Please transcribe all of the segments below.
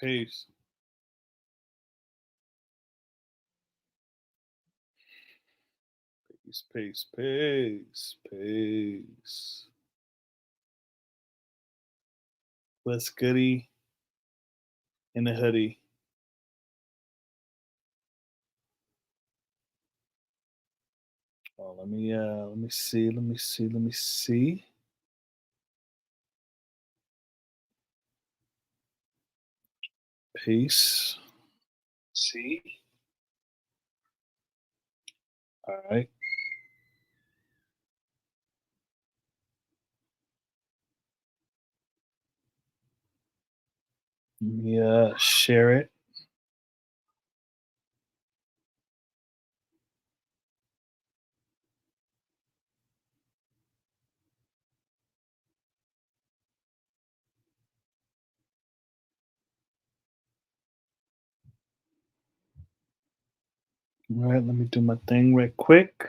Peace. Peace, peace, peace, peace. What's goody in the hoodie? Oh, let me see, let me see. Peace. See. All right. Let me share it. All right, let me do my thing real quick.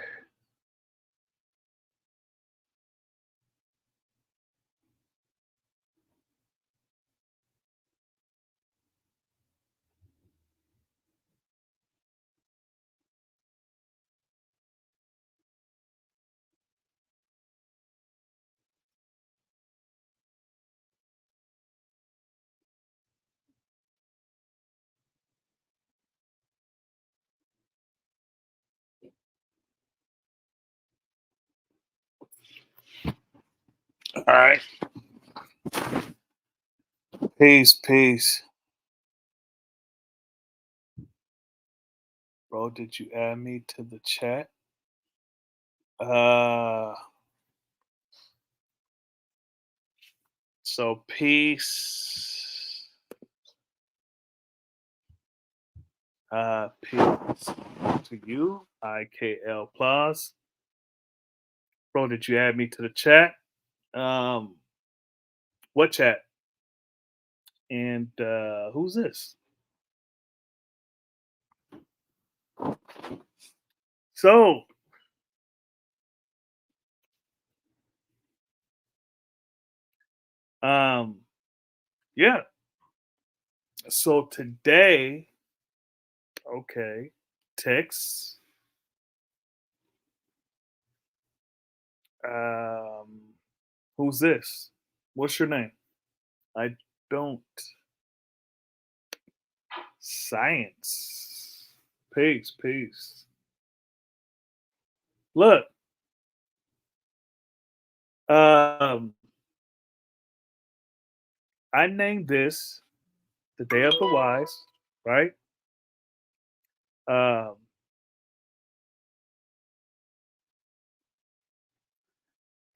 All right. Peace, peace. Bro, did you add me to the chat? Uh so peace. Peace to you, IKL plus. Bro, did you add me to the chat? Um, what chat? And who's this? So, um, yeah. So today, okay, text. Um, who's this? What's your name? I don't. Science. Peace, peace. Look, um, I named this the Day of the Wise, right? Um,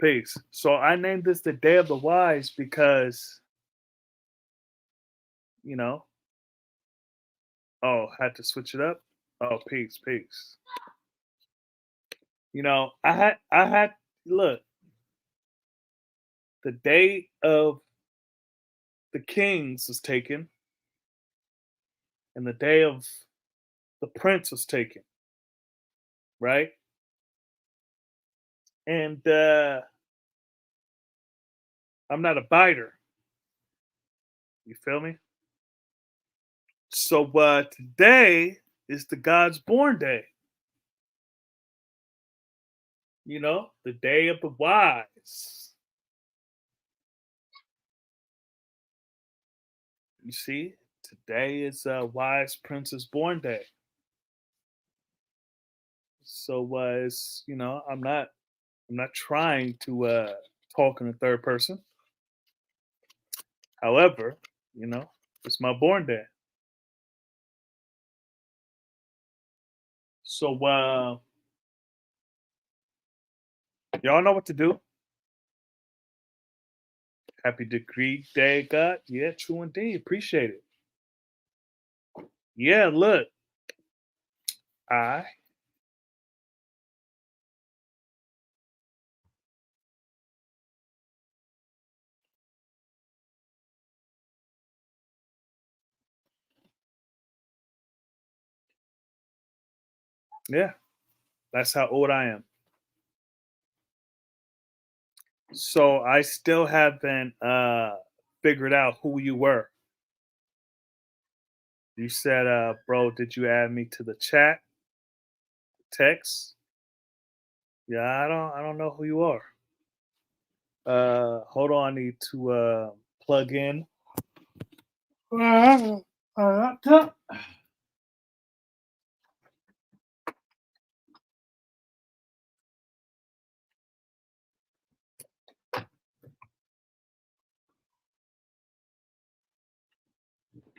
peace. So I named this the Day of the Wise because, you know, oh, had to switch it up. Oh, peace, peace. I had look, the day of the kings was taken and the day of the prince was taken, right? And I'm not a biter. You feel me? So today is the God's born day, the day of the wise. You see, today is wise prince's born day. So it's I'm not trying to talk in the third person. However, you know, it's my born day. So y'all know what to do. Happy decree day, God. Yeah, true indeed. Appreciate it. Yeah, look, I yeah, that's how old I am. So I still haven't figured out who you were. You said, bro, did you add me to the chat? Text? Yeah, I don't know who you are. Hold on, I need to plug in.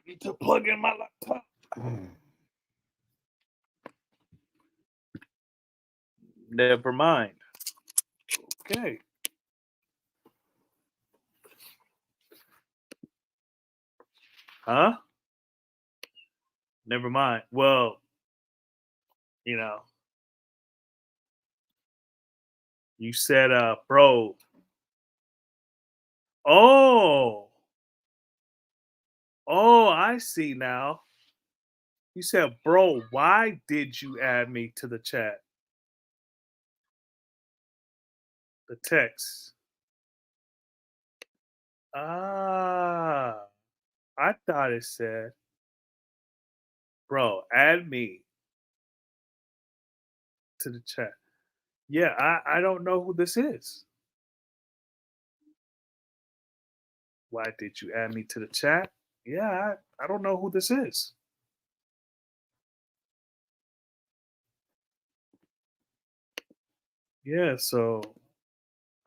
Need to plug in my laptop. Never mind. Okay. Huh? Never mind. Well, you know, you said, bro. Oh, I see now. You said, bro, why did you add me to the chat? The text. Ah, I thought it said, bro, add me to the chat. Yeah, I don't know who this is. Why did you add me to the chat? Yeah, I don't know who this is. Yeah, so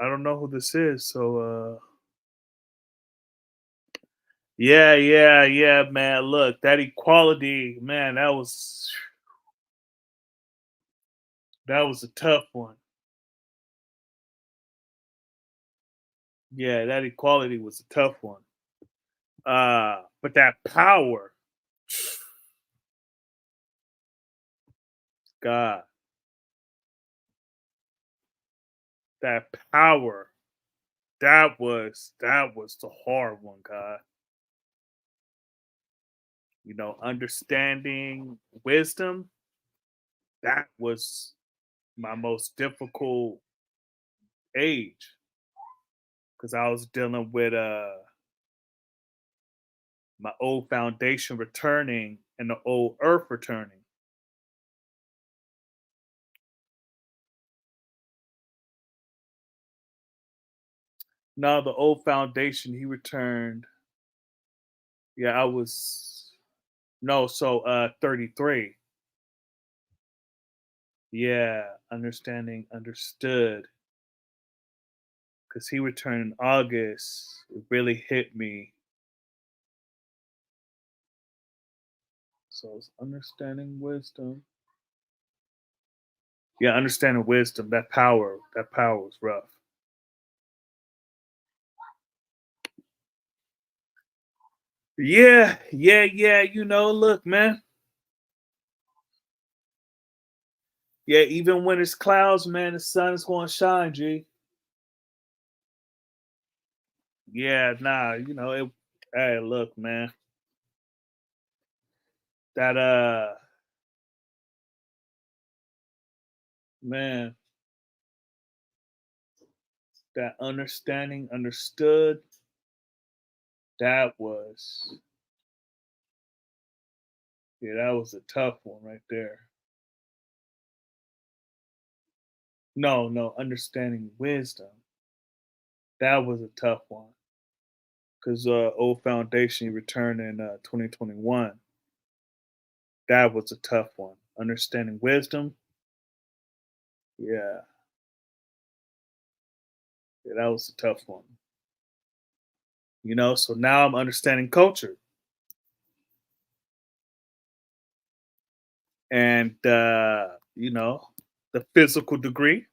I don't know who this is. So yeah, man. Look, that equality, man, that was a tough one. Yeah, that equality was a tough one. But that power, God, that power, that was the hard one, God. Understanding wisdom, that was my most difficult age because I was dealing with my old foundation returning and the old earth returning. Now the old foundation he returned. Yeah, I was no, so 33. Yeah, understanding understood because he returned in August. It really hit me. So it's understanding wisdom. Yeah, understanding wisdom. That power was rough. Yeah. Look, man. Yeah, even when it's clouds, man, the sun is going to shine, G. Yeah, nah, it. Hey, look, man. That man, that understanding, understood. That was, yeah, that was a tough one right there. No, no, understanding wisdom. That was a tough one because old foundation returned in 2021. That was a tough one. Understanding wisdom. Yeah, yeah, that was a tough one. So now I'm understanding culture and the physical degree.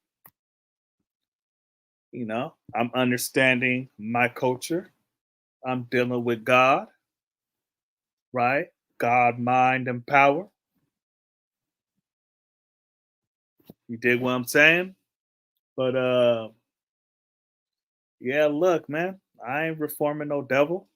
I'm understanding my culture. I'm dealing with God, right? God, mind, and power. You dig what I'm saying? But yeah, look, man, I ain't reforming no devil.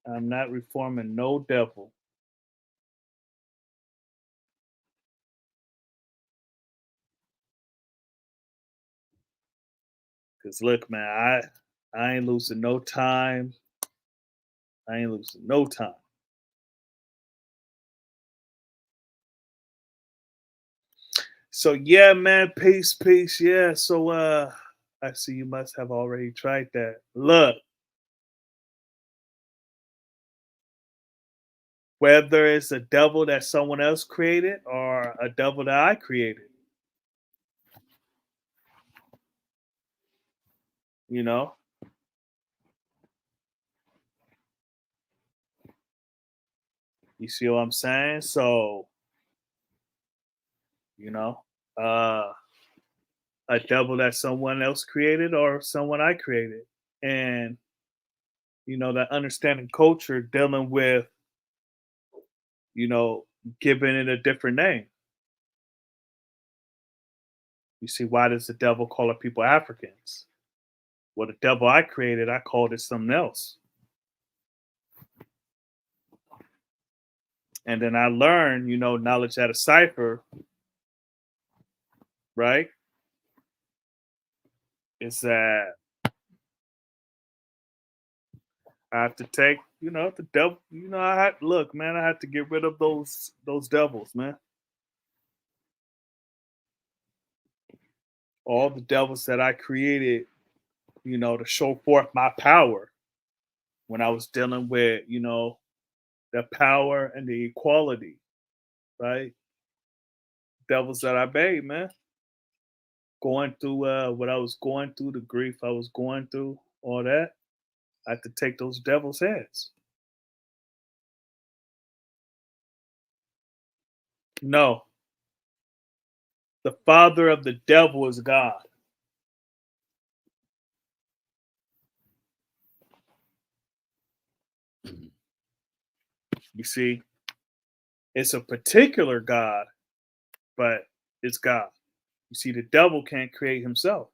I'm not reforming no devil. Cause look, man, I ain't losing no time. I ain't losing no time. So yeah, man, peace, peace. Yeah. So I see you must have already tried that. Look, whether it's a devil that someone else created or a devil that I created, you know, you see what I'm saying? So, you know, uh a devil that someone else created or someone I created. And, that understanding culture dealing with, you know, giving it a different name. You see, why does the devil call it people Africans? Well, the devil I created, I called it something else. And then I learned, knowledge at a cipher, right? Is that I have to take, the devil, I had look, man, I had to get rid of those devils, man. All the devils that I created, to show forth my power when I was dealing with, the power and the equality, right? Devils that I made, man. Going through what I was going through, the grief I was going through, all that. I had to take those devils' heads. No, the father of the devil is God. You see, it's a particular God, but it's God. You see, the devil can't create himself.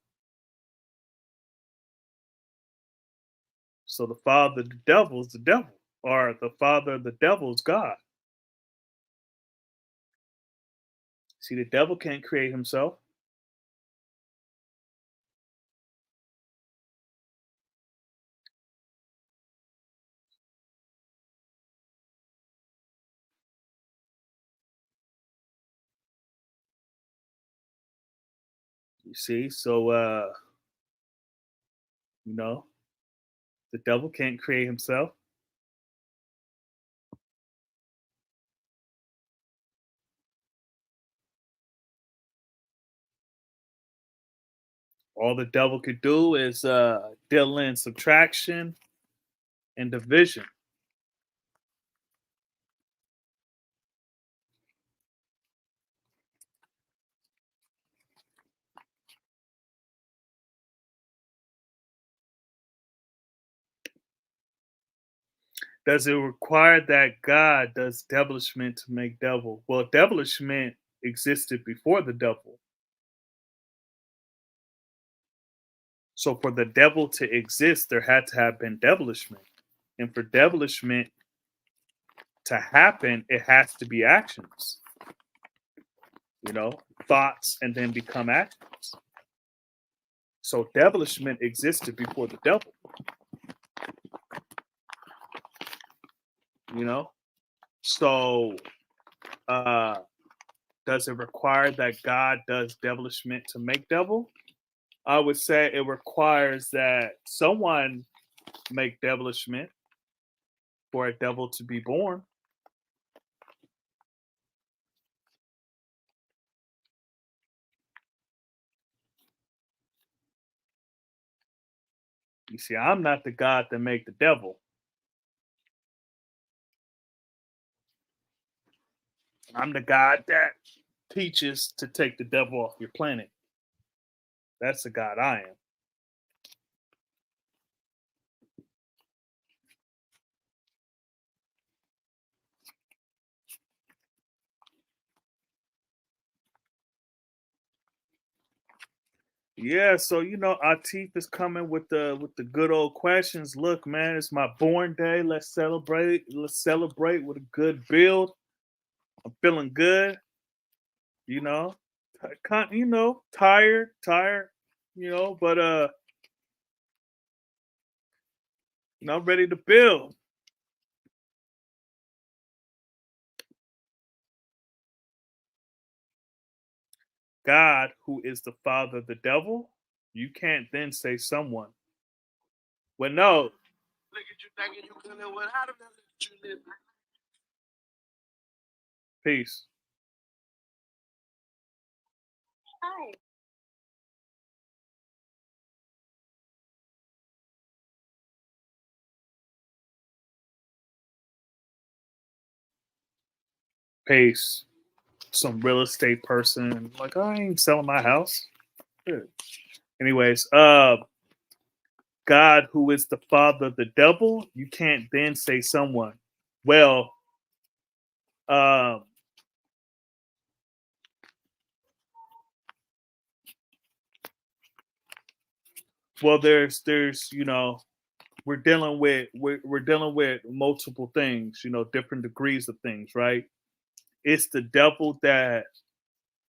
So the father of the devil is the devil, or the father of the devil is God. See, the devil can't create himself. You see, so you know, the devil can't create himself. All the devil could do is deal in subtraction and division. Does it require that God does devilishment to make devil? Well, devilishment existed before the devil. So for the devil to exist, there had to have been devilishment. And for devilishment to happen, it has to be actions, you know, thoughts and then become actions. So devilishment existed before the devil, you know? So uh does it require that God does devilishment to make devil? I would say it requires that someone make devilishment for a devil to be born. You see, I'm not the God that make the devil. I'm the God that teaches to take the devil off your planet. That's the God I am. Yeah, so Atif is coming with the good old questions. Look, man, it's my born day. Let's celebrate. Let's celebrate with a good build. I'm feeling good. You know, tired, but I'm ready to build. God, who is the father of the devil, you can't then say someone. Well, no. Peace. Peace. Some real estate person. Like, I ain't selling my house. Good. Anyways, God, who is the father of the devil, you can't then say someone. Well, um, well, there's we're dealing with multiple things, different degrees of things, right? It's the devil that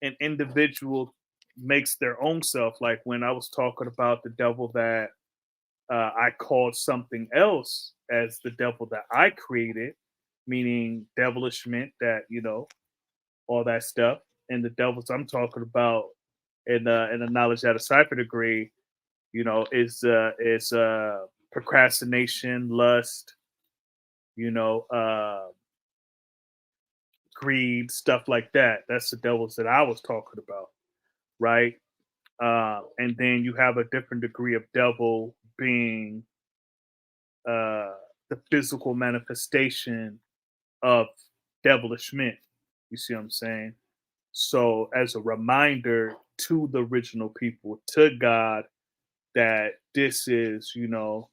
an individual makes their own self. Like when I was talking about the devil that I called something else as the devil that I created, meaning devilishment, that all that stuff, and the devils I'm talking about in the knowledge at a cipher degree, is procrastination, lust, you know, uh, greed, stuff like that. That's the devils that I was talking about, right? And then you have a different degree of devil being uh, the physical manifestation of devilishment. You see what I'm saying? So, as a reminder to the original people, to God, that this is the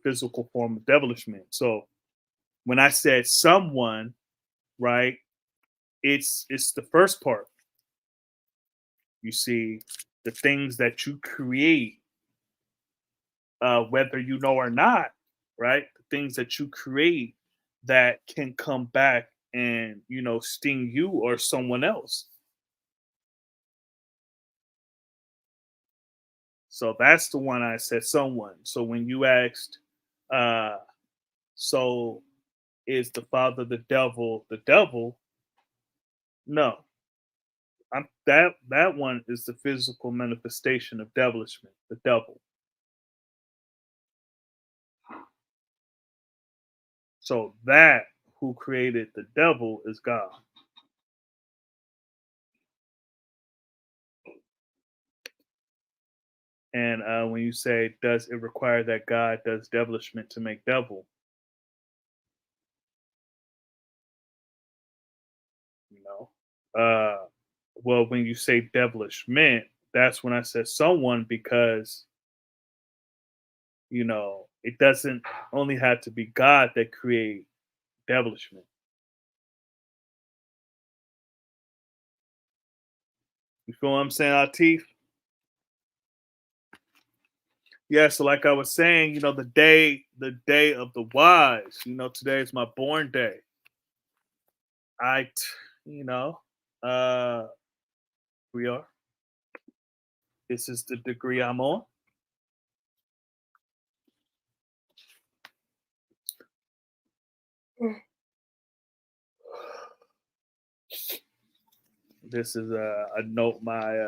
physical form of devilishment. So, when I said someone, right, it's the first part. You see, the things that you create, whether you know or not, right? The things that you create that can come back and sting you or someone else. So that's the one I said someone. So when you asked, uh, so is the father the devil? No, that one is the physical manifestation of devilishment, the devil. So that who created the devil is God. And when you say, does it require that God does devilishment to make devil? You know, well, when you say devilishment, that's when I said someone, because it doesn't only have to be God that create devilishment. You feel what I'm saying, Atif? Yeah. So, like I was saying, the day of the wise. Today is my born day. I, you know, uh, we are. This is the degree I'm on. This is a note my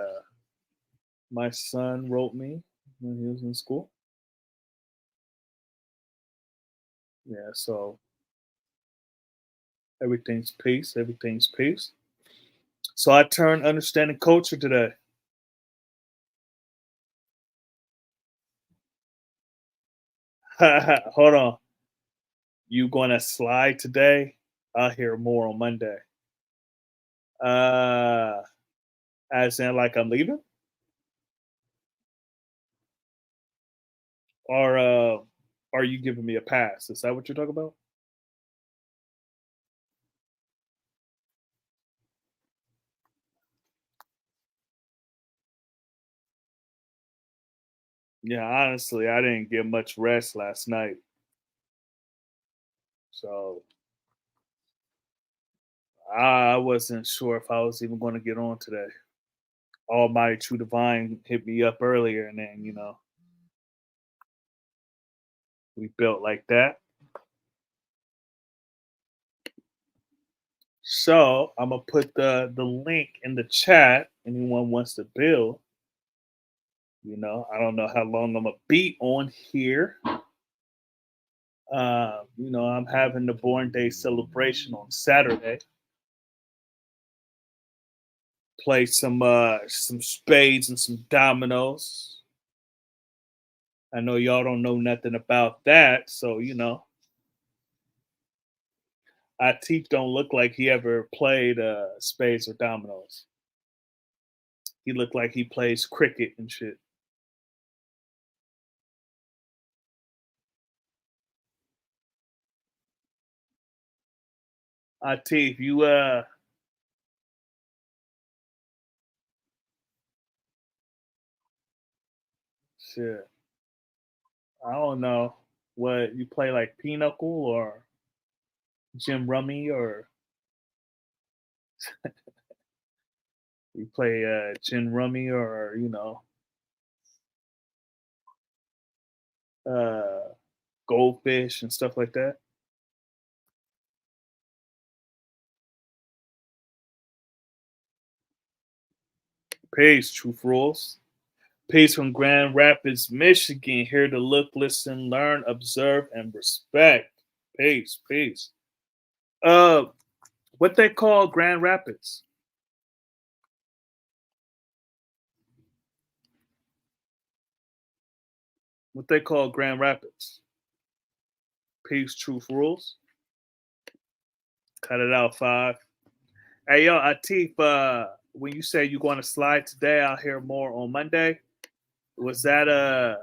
son wrote me when he was in school. Yeah, so everything's peace, everything's peace. So I turned understanding culture today. Hold on, you gonna slide today? I'll hear more on Monday. Uh, as in, like, I'm leaving, or are you giving me a pass? Is that what you're talking about? Yeah, honestly, I didn't get much rest last night, so I wasn't sure if I was even going to get on today. Almighty True Divine hit me up earlier, and then We built like that. So I'm gonna put the link in the chat. Anyone wants to build, I don't know how long I'm gonna be on here. I'm having the Born Day celebration on Saturday. Play some spades and some dominoes. I know y'all don't know nothing about that, so Atif don't look like he ever played spades or dominoes. He looked like he plays cricket and shit. Atif, you shit. I don't know what you play, like pinochle or Jim Rummy, or you play Gin Rummy, or uh Goldfish and stuff like that. Peace, Truth Rules. Peace from Grand Rapids, Michigan. Here to look, listen, learn, observe, and respect. Peace, peace. Uh, what they call Grand Rapids? What they call Grand Rapids? Peace, Truth Rules. Cut it out, 5. Hey, yo, Atif, when you say you're going to slide today, I'll hear more on Monday. Was that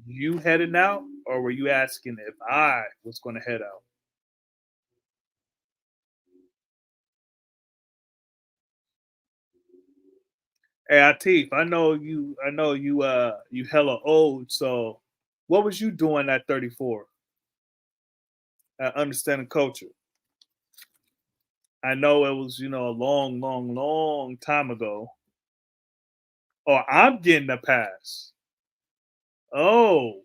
you heading out, or were you asking if I was going to head out? Hey, Atif, I know you hella old, so what was you doing at 34? Understanding culture. I know it was, a long, long, long time ago. Oh, I'm getting a pass. Oh,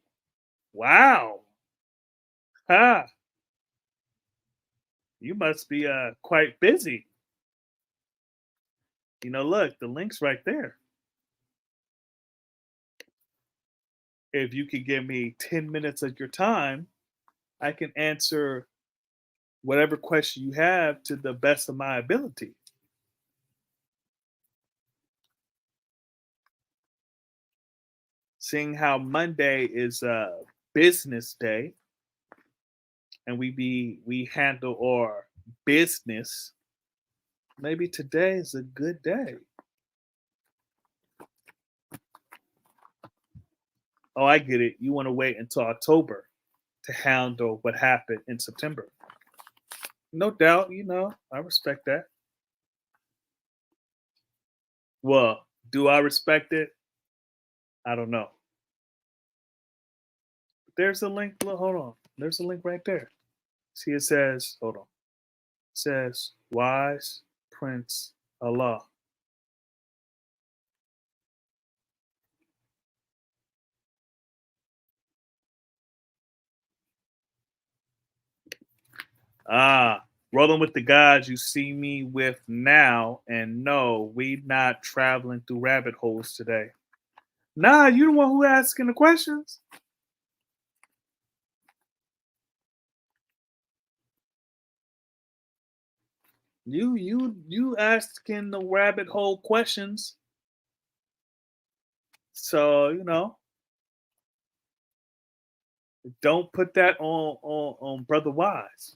wow. Ha. You must be quite busy. Look, the link's right there. If you could give me 10 minutes of your time, I can answer whatever question you have to the best of my ability. Seeing how Monday is business day, and we handle our business, maybe today is a good day. Oh, I get it. You want to wait until October to handle what happened in September. No doubt, I respect that. Well, do I respect it? I don't know. There's a link. Look, hold on. There's a link right there. See, it says, hold on. It says, Wise Prince Allah. Ah, rolling with the guys you see me with now, and no, we not traveling through rabbit holes today. Nah, you the one who asking the questions. You asking the rabbit hole questions. So don't put that on Brother Wise.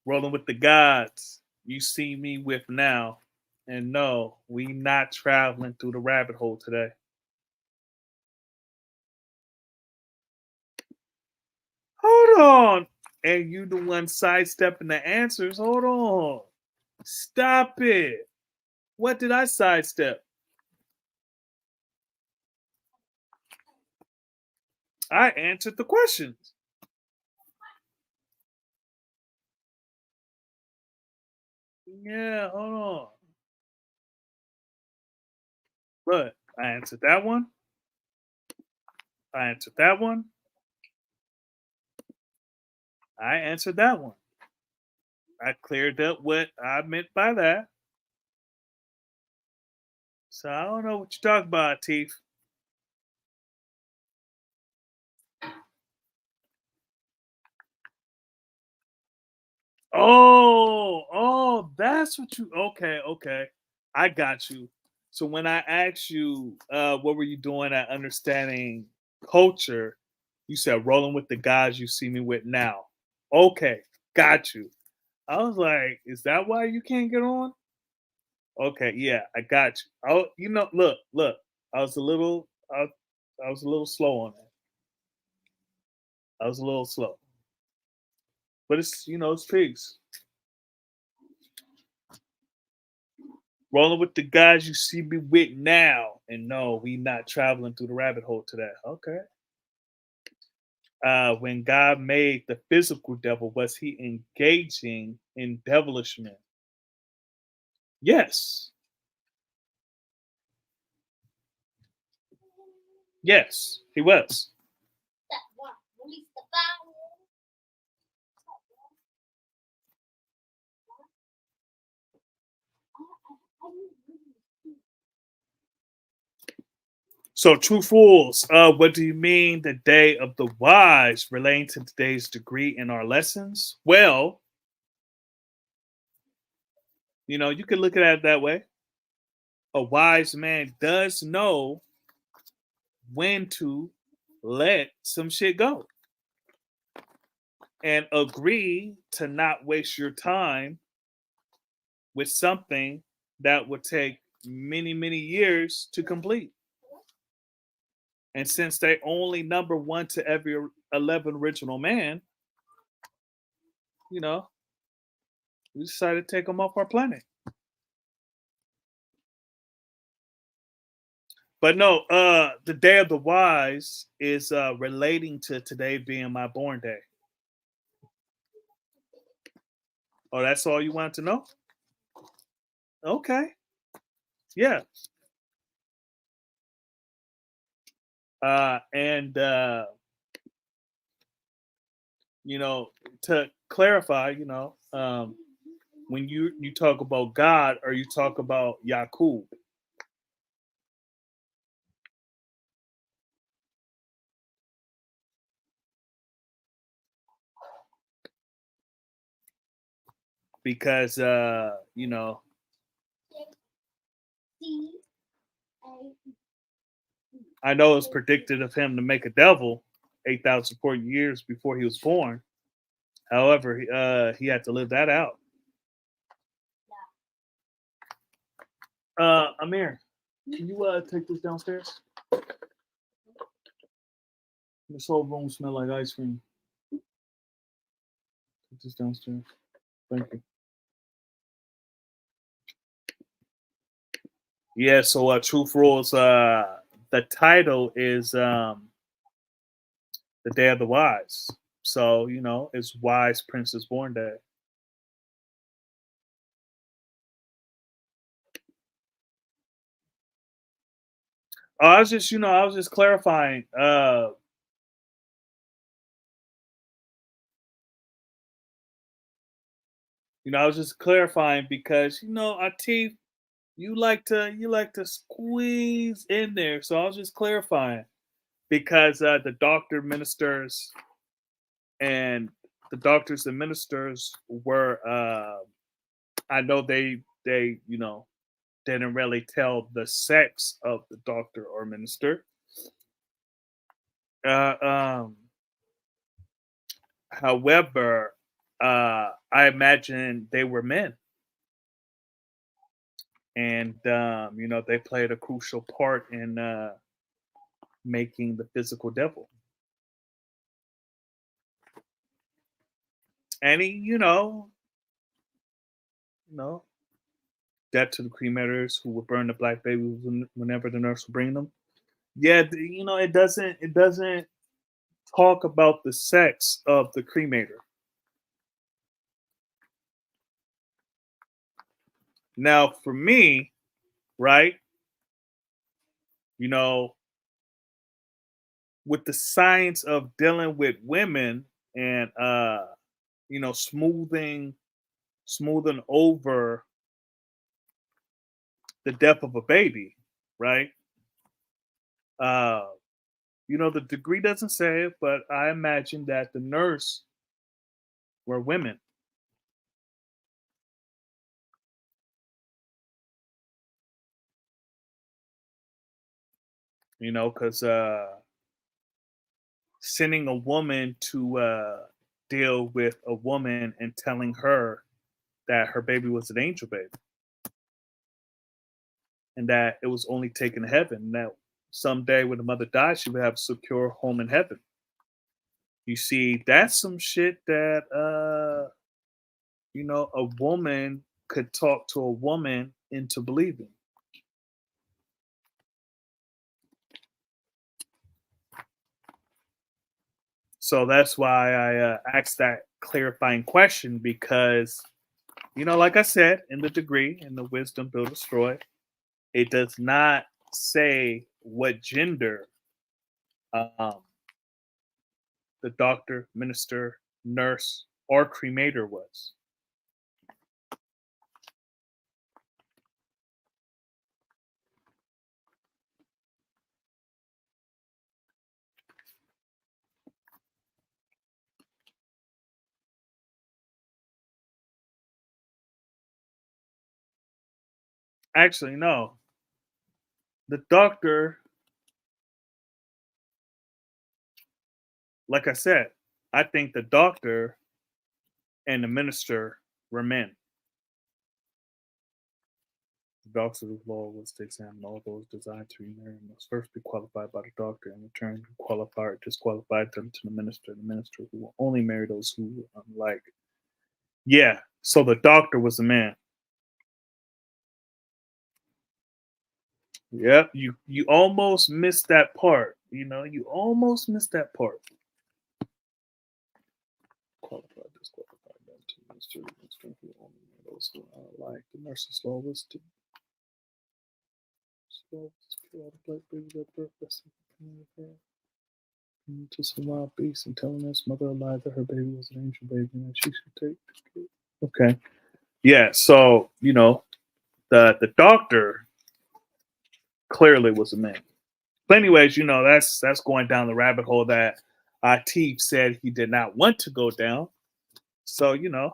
Rolling with the gods you see me with now, and no, we not traveling through the rabbit hole today. Hold on. And you the one sidestepping the answers. Hold on. Stop it. What did I sidestep? I answered the questions. Yeah, hold on. But I answered that one. I answered that one. I answered that one. I cleared up what I meant by that. So I don't know what you're talking about, Teeth. Oh, that's what you. Okay. I got you. So when I asked you, what were you doing at understanding culture, you said rolling with the guys you see me with now. Okay, got you. I was like, is that why you can't get on? Okay, yeah, I got you. Oh, look. I was a little, I was a little slow on that. I was a little slow, but it's peace. Rolling with the guys you see me with now, and no, we not traveling through the rabbit hole to that. Okay. When God made the physical devil, was he engaging in devilishment? Yes. Yes, he was. So, true fools, what do you mean the day of the wise relating to today's degree in our lessons? Well, you can look at it that way. A wise man does know when to let some shit go and agree to not waste your time with something that would take many, many years to complete. And since they only number one to every 11 original man, you know, we decided to take them off our planet. But no, the day of the wise is relating to today being my born day. Oh, that's all you want to know? Okay. Yeah. And to clarify, when you talk about God or you talk about Yakub. Because I know it's predicted of him to make a devil 8,040 years before he was born. However, he had to live that out. Amir, can you take this downstairs? This whole room smell like ice cream. Take this downstairs. Thank you. Yeah, so Truth Rules, the title is The Day of the Wise. So, it's Wise Princess Born Day. I was just clarifying. I was just clarifying because our teeth, you like to squeeze in there. So I was just clarifying because and the doctors and ministers were I know they didn't really tell the sex of the doctor or minister. Uh, um, However, I imagine they were men, and they played a crucial part in making the physical devil. And he, you know, death to the cremators who would burn the black babies whenever the nurse would bring them. Yeah, it doesn't talk about the sex of the cremator. Now, for me, right, you know, with the science of dealing with women and smoothing over the death of a baby, right? Uh, the degree doesn't say it, but I imagine that the nurse were women. Because sending a woman to deal with a woman and telling her that her baby was an angel baby and that it was only taken to heaven, and that someday when the mother dies, she would have a secure home in heaven. You see, that's some shit that a woman could talk to a woman into believing. So that's why I asked that clarifying question because, like I said, in the degree, in the wisdom build destroy, it does not say what gender um, the doctor, minister, nurse, or cremator was. Actually, no. The doctor, like I said, I think the doctor and the minister were men. The doctor of law was to examine all those designed to remarry must first be qualified by the doctor, and in turn qualify or disqualify them to the minister. The minister who will only marry those who were unlike. Yeah, so the doctor was a man. Yep, you almost missed that part. You almost missed that part. Qualified, disqualified them to the minister. The minister who will only marry those who are unlike. The nurse's law was to all the black babies at birth. That's to some wild beast and telling his mother alive that her baby was an angel baby and that she should take the kid. Okay. Yeah, so the doctor clearly was a man. But anyways, that's going down the rabbit hole that Teef said he did not want to go down. So, yeah,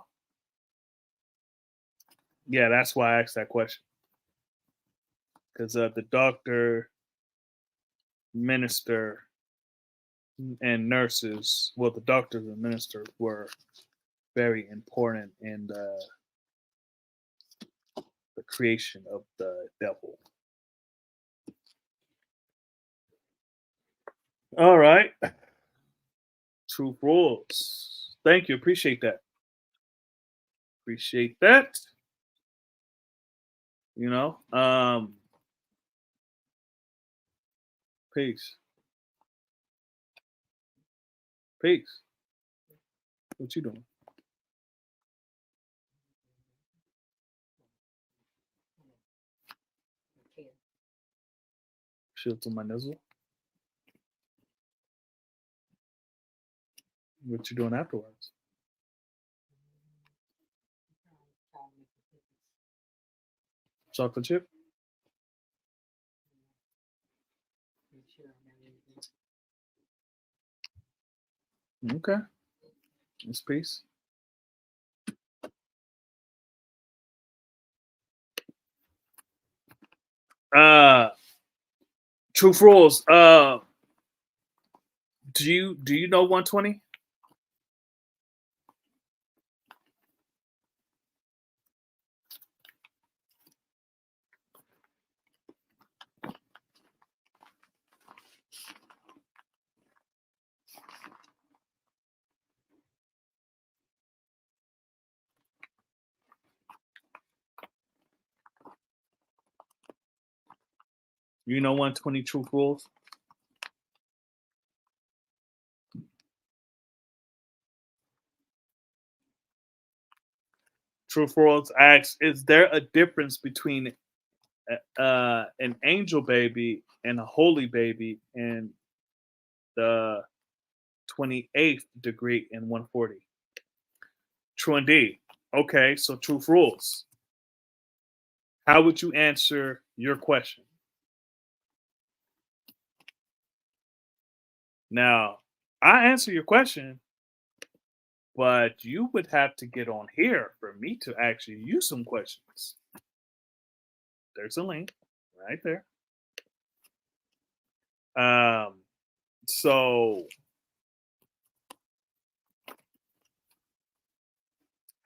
that's why I asked that question. Because the doctor, minister, and nurses, well, the doctors and ministers were very important in the creation of the devil. All right. Truth rules. Thank you. Appreciate that. Appreciate that. Peace. Peace. What you doing? Shield to my nizzle. What you doing afterwards? Chocolate chip? Okay. It's peace. Truth rules. Do you know 120? You know 120 truth rules? Truth rules asks, is there a difference between an angel baby and a holy baby? And the 28th degree and 140. True indeed. Okay, so truth rules. How would you answer your question? Now, I answer your question, but you would have to get on here for me to actually use some questions. There's a link right there. Um, so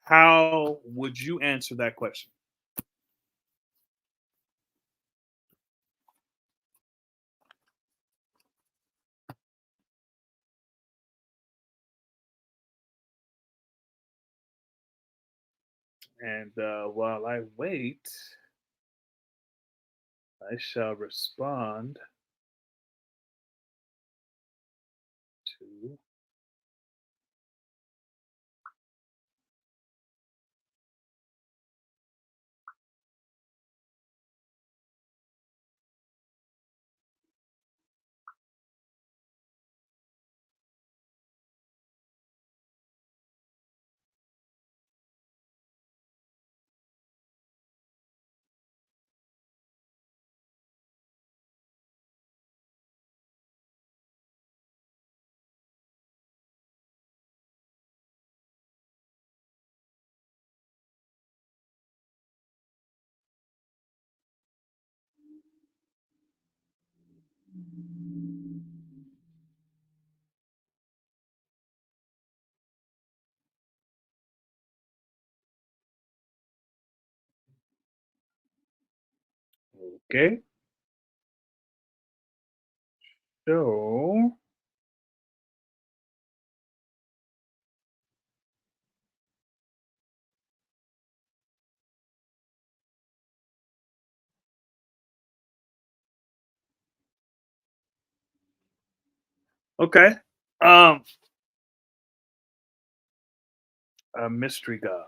how would you answer that question? And while I wait, I shall respond to. Okay. So, okay. Um, a mystery god.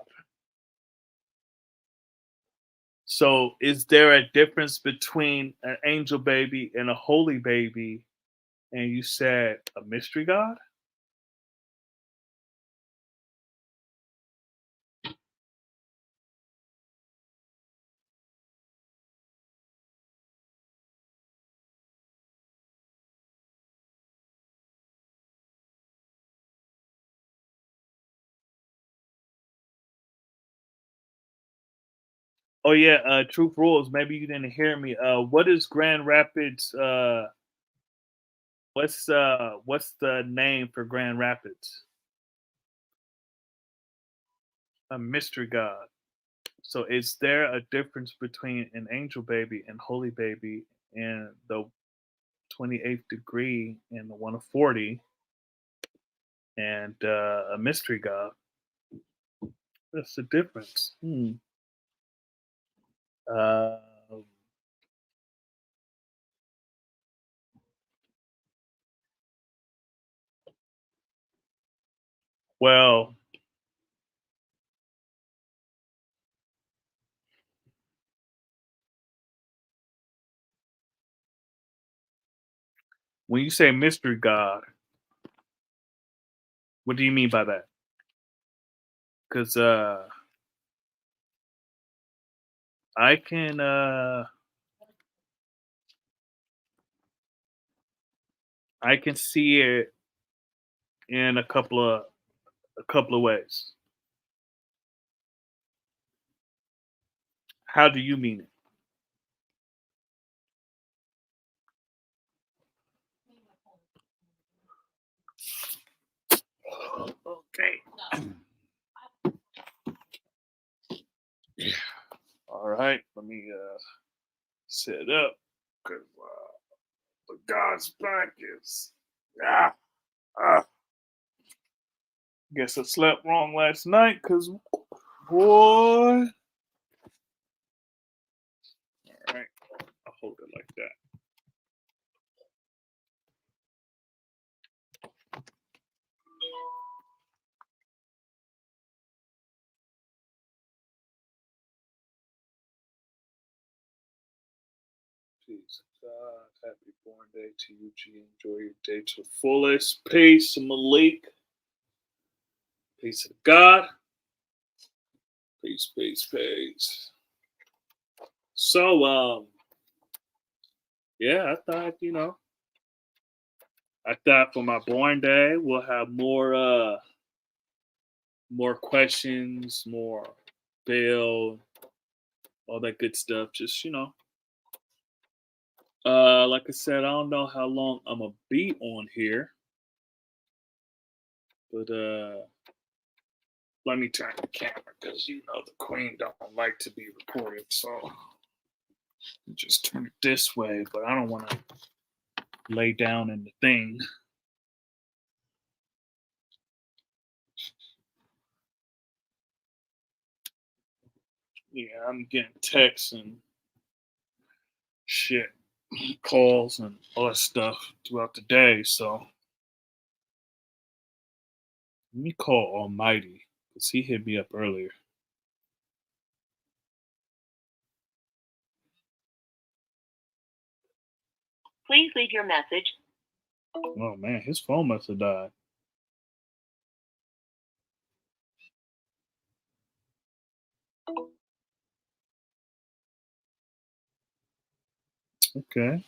So, is there a difference between an angel baby and a holy baby? And you said a mystery god? Oh yeah, truth rules. Maybe you didn't hear me. What is Grand Rapids? What's the name for Grand Rapids? A mystery god. So is there a difference between an angel baby and holy baby and the 28th degree and the 140 and a mystery god? That's the difference. Uh, well, when you say mystery god, what do you mean by that? Because I can I can see it in a couple of ways. How do you mean it? Okay. All right. Let me set up because the God's back is. Yeah. Uh, guess I slept wrong last night because, boy. All right. I'll hold it like that. Peace. God, happy born day to you, G. Enjoy your day to the fullest. Peace, Malik. Peace of God. Peace, peace, peace. So, yeah, I thought for my born day we'll have more questions, more bail, all that good stuff. Just like I said, I don't know how long I'm gonna be on here, but let me turn the camera because the queen don't like to be recorded. So just turn it this way, but I don't want to lay down in the thing. Yeah, I'm getting texts and shit, calls and all that stuff throughout the day. So let me call Almighty because he hit me up earlier. Please leave your message. Oh man, his phone must have died. Okay.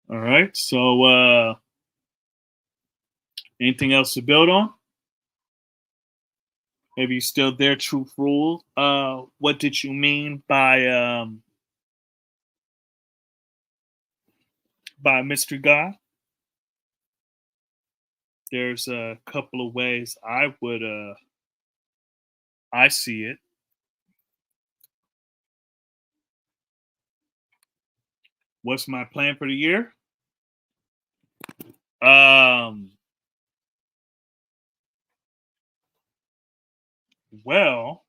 All right. So anything else to build on? Maybe you still there, Truth Rule. What did you mean by mystery God? There's a couple of ways I see it. What's my plan for the year? Um well,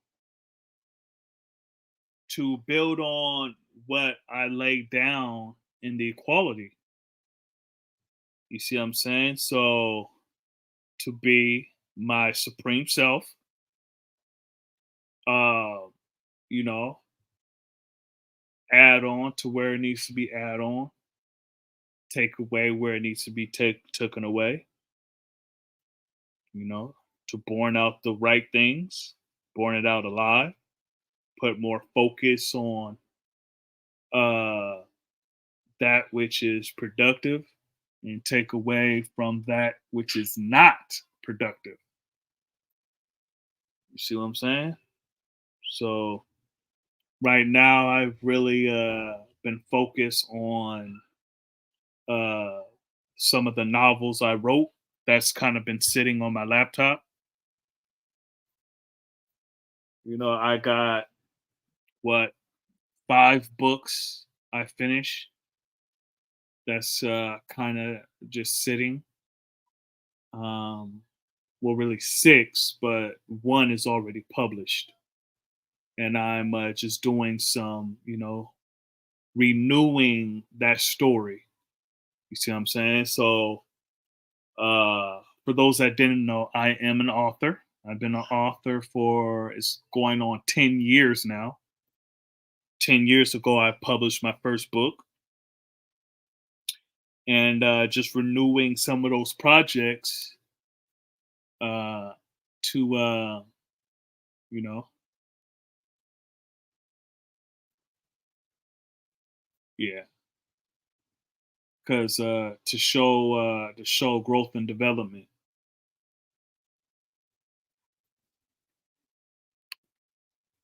to build on what I laid down in the equality. You see what I'm saying? So to be my supreme self, uh, you know, add on to where it needs to be add on, take away where it needs to be taken away, you know, to born out the right things, born it out alive, put more focus on uh that which is productive and take away from that which is not productive. You see what I'm saying? So right now I've really been focused on uh some of the novels I wrote that's kind of been sitting on my laptop. I got what 5 books I finished that's kind of just sitting. Well, really 6, but one is already published, and I'm just doing some, renewing that story. You see what I'm saying? So, for those that didn't know, I am an author. I've been an author for it's going on 10 years now. 10 years ago, I published my first book, and just renewing some of those projects uh, to, you know, yeah, because to show growth and development.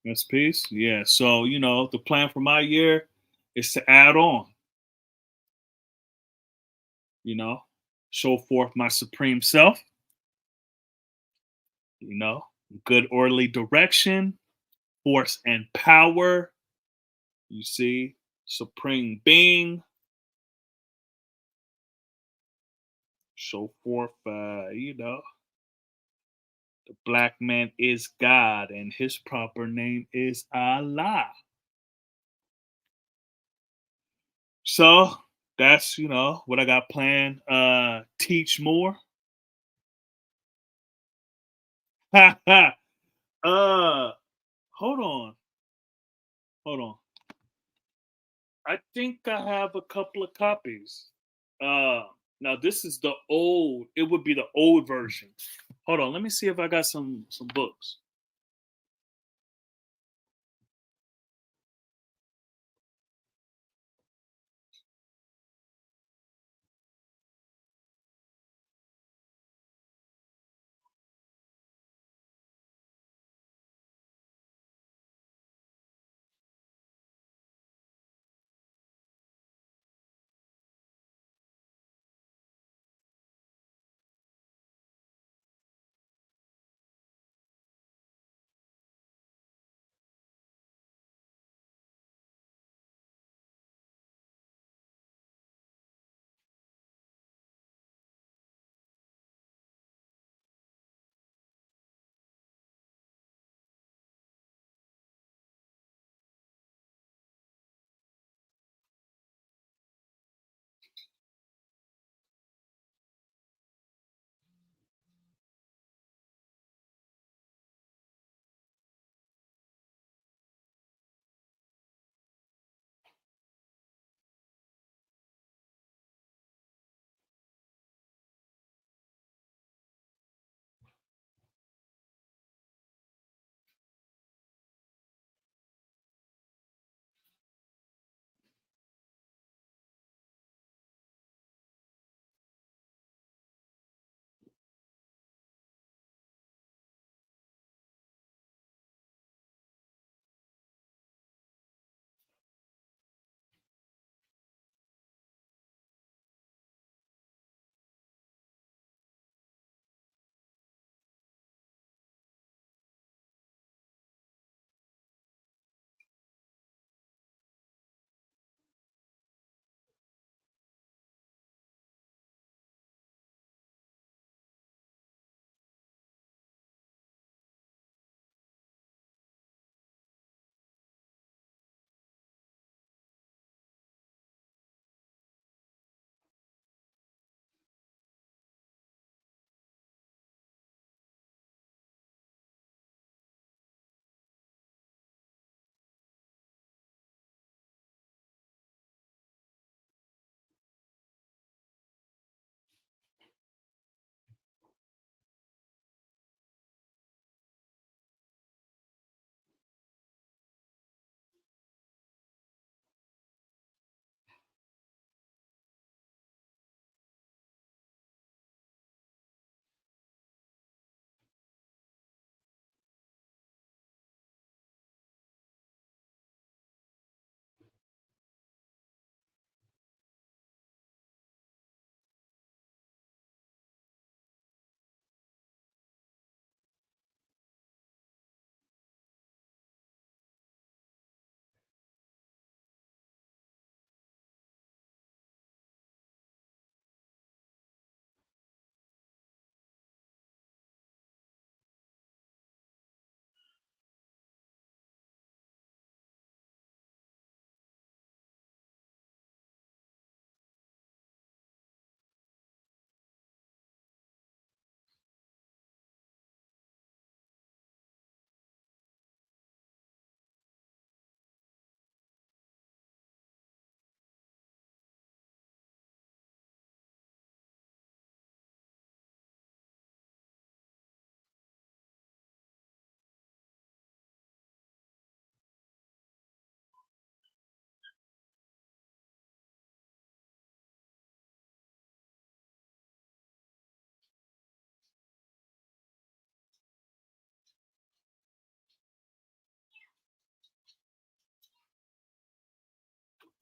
Yes, peace. Yeah. So the plan for my year is to add on. You know, show forth my supreme self. You know, good orderly direction, force and power. You see, supreme being. Show forth. The black man is God, and his proper name is Allah. So that's what I got planned. Teach more, Hold on. Hold on. I think I have a couple of copies. Uh, Now this is the old. It would be the old version. Hold on. Let me see if I got some books.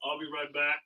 I'll be right back.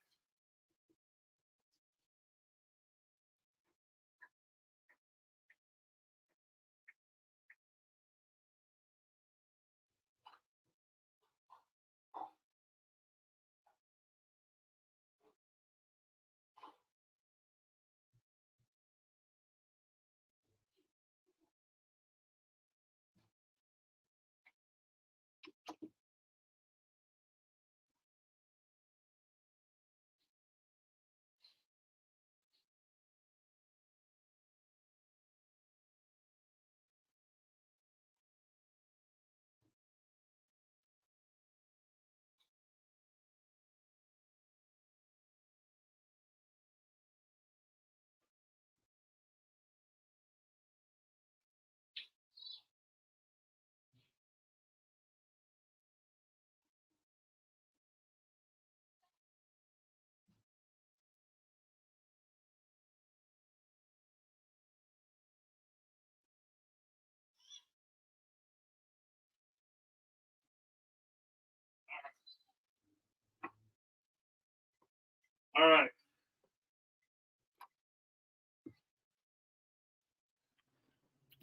All right.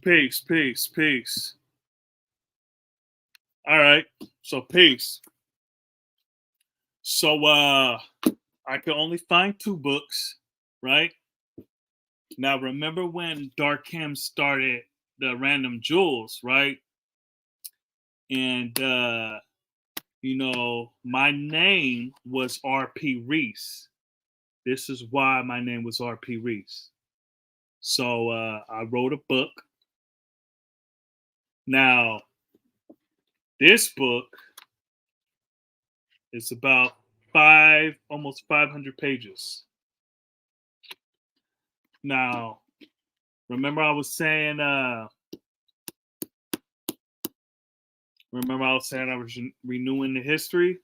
Peace, peace, peace. All right. So peace. So I could only find 2 books, right? Now remember when Darkham started the Random Jewels, right? And my name was RP Reese. This is why my name was RP Reese. So I wrote a book. Now, this book is about almost 500 pages. Now, remember I was saying I was renewing the history?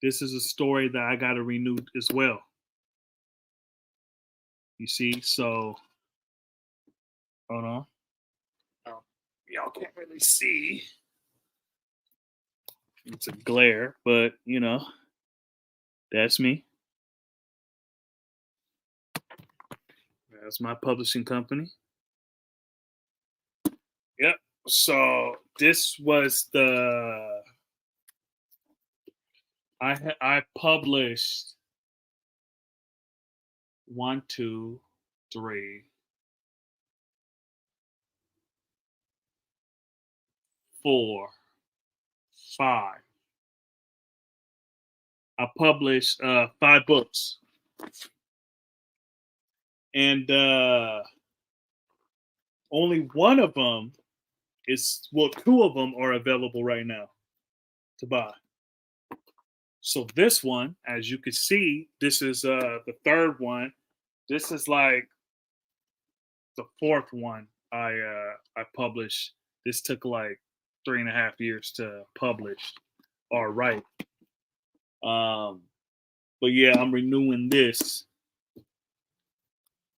This is a story that I got to renew as well. You see, so hold on. Oh, y'all can't really see. It's a glare, but that's me. That's my publishing company. Yep. So this was I published 1, 2, 3, 4, 5. I published 5 books, and only one of them is 2 of them are available right now to buy. So this one, as you can see, this is the 3rd one. This is like the 4th one I published. This took like 3.5 years to publish or write. But yeah, I'm renewing this.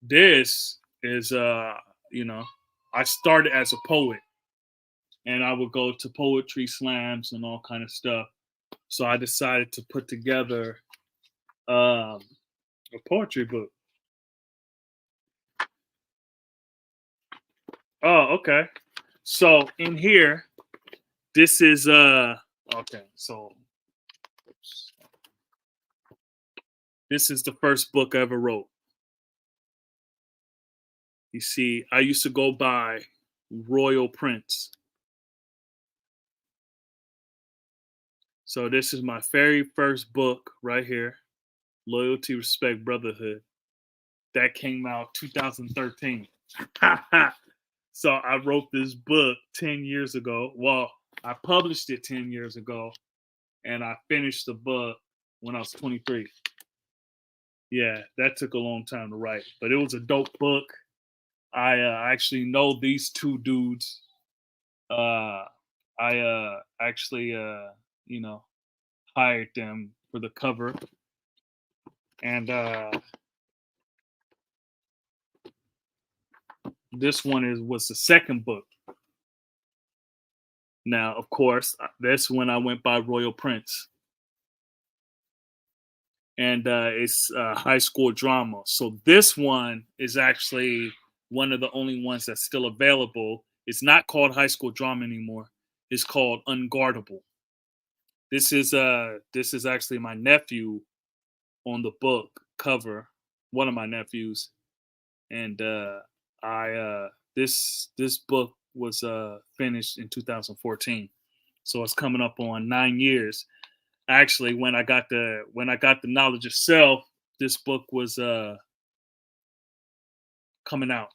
This is I started as a poet, and I would go to poetry slams and all kind of stuff. So I decided to put together a poetry book. Oh, okay. So in here, this is okay. So this is the first book I ever wrote. You see, I used to go by Royal Prince. So this is my very first book right here, Loyalty, Respect, Brotherhood. That came out 2013. So I wrote this book 10 years ago. Well, I published it 10 years ago, and I finished the book when I was 23. Yeah, that took a long time to write, but it was a dope book. I actually know these 2 dudes. I actually, hired them for the cover, and this one was the 2nd book. Now, of course, that's when I went by Royal Prince, and it's high school drama. So this one is actually one of the only ones that's still available. It's not called high school drama anymore. It's called Unguardable. This is actually my nephew on the book cover, one of my nephews, and this book was finished in 2014, so it's coming up on 9 years. Actually, when I got the Knowledge of Self, this book was coming out.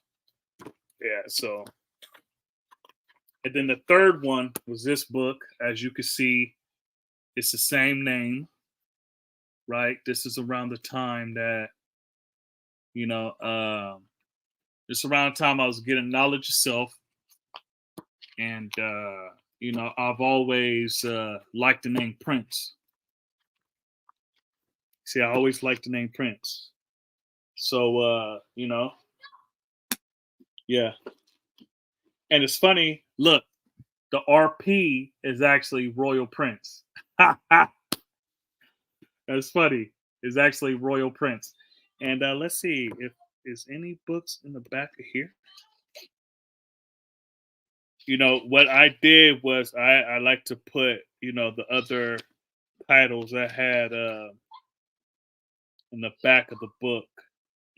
Yeah, so. And then the 3rd one was this book. As you can see, it's the same name, right? This is around the time that it's around the time I was getting Knowledge of Self, and I've always liked the name Prince. See, I always liked the name Prince. So yeah. And it's funny, look, the RP is actually Royal Prince. That's funny. It's actually Royal Prince. And let's see if is any books in the back of here. What I did was I like to put the other titles I had in the back of the book,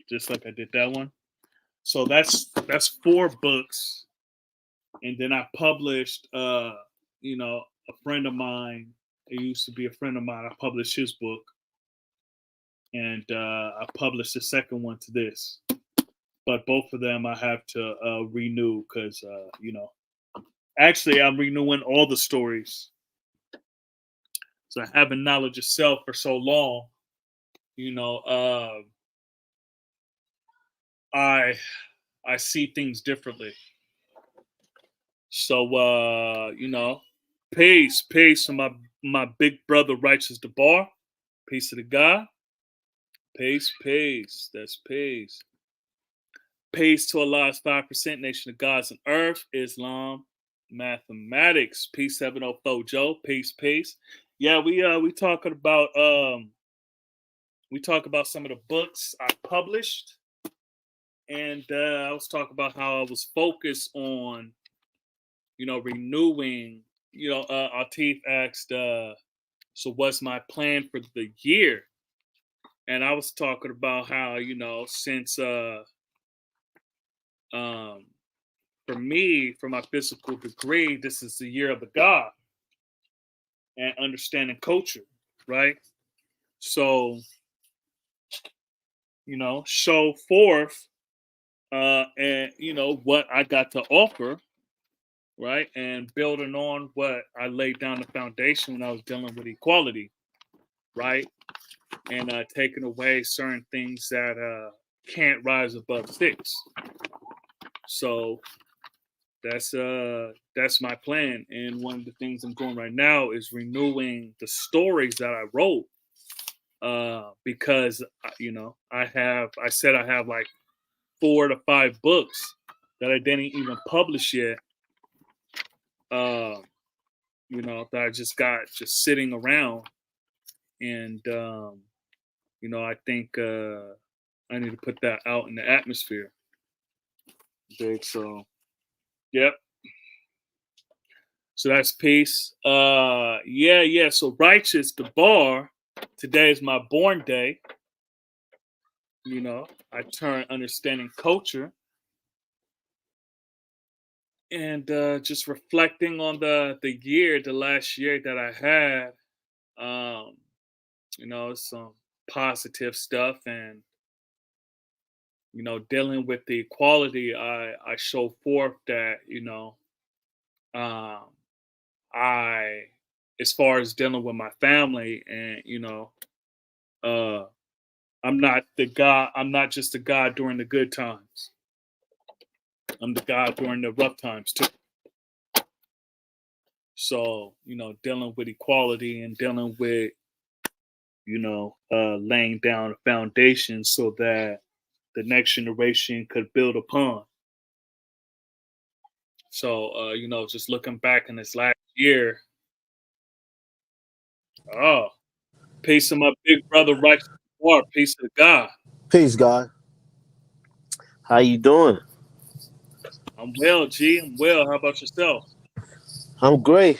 just like I did that one. So that's 4 books, and then I published a friend of mine. It used to be a friend of mine. I published his book, and I published the second one to this. But both of them I have to renew because actually I'm renewing all the stories. So having knowledge of self for so long, I see things differently. So peace to my big brother Righteous the Bar. Peace to the God. Peace. That's peace. Peace to Allah's 5% Nation of Gods on Earth, Islam, Mathematics. Peace 704 Joe. Peace. Yeah, we talking about some of the books I published, and I was talking about how I was focused on renewing. Atif asked, so what's my plan for the year? And I was talking about how since for me, for my physical degree, this is the year of the God and understanding culture, right? So show forth and what I got to offer, right? And building on what I laid down the foundation when I was dealing with equality, right? And taking away certain things that can't rise above 6. So that's my plan. And one of the things I'm doing right now is renewing the stories that I wrote. Because I said I have like 4 to 5 books that I didn't even publish yet. That I just got sitting around, and I think I need to put that out in the atmosphere. Okay, so yep. So that's peace. Yeah. So Righteous the Bar. Today is my born day. I turn understanding culture. And just reflecting on the last year that I had, some positive stuff, and dealing with the equality, I show forth that I, as far as dealing with my family, and I'm not the God. I'm not just the God during the good times. I'm the God during the rough times too. So, dealing with equality and dealing with, laying down a foundation so that the next generation could build upon. So, just looking back in this last year, oh, peace to my big brother, Righteous War, peace to God. Peace, God. How you doing? I'm well, G. I'm well. How about yourself? I'm great.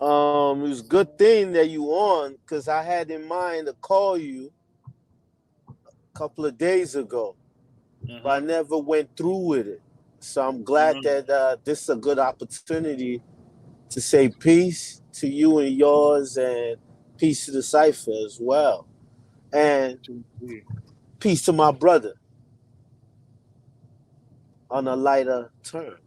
It was a good thing that you on because I had in mind to call you a couple of days ago, but I Uh-huh. never went through with it. So I'm glad Uh-huh. that this is a good opportunity to say peace to you and yours, and peace to the cipher as well, and peace to my brother on a lighter turn.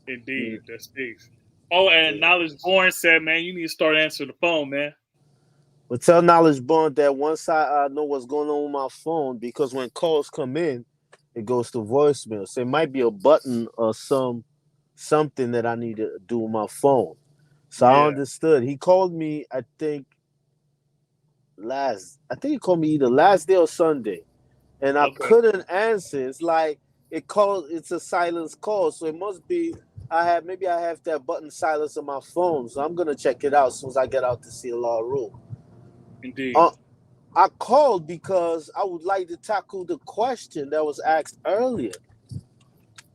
Indeed, Mm, that's peace. Oh, and yeah. Knowledge Born said, man, you need to start answering the phone, man. But tell Knowledge Bond that once I know what's going on with my phone, because when calls come in, it goes to voicemail. So it might be a button or something that I need to do with my phone. So I Yeah. understood. He called me, I think he called me either last day or Sunday. And I Okay. couldn't answer. It's like it's a silence call. So it must be maybe I have that button silence on my phone. So I'm gonna check it out as soon as I get out to see a law rule. Indeed. Uh, I called because I would like to tackle the question that was asked earlier.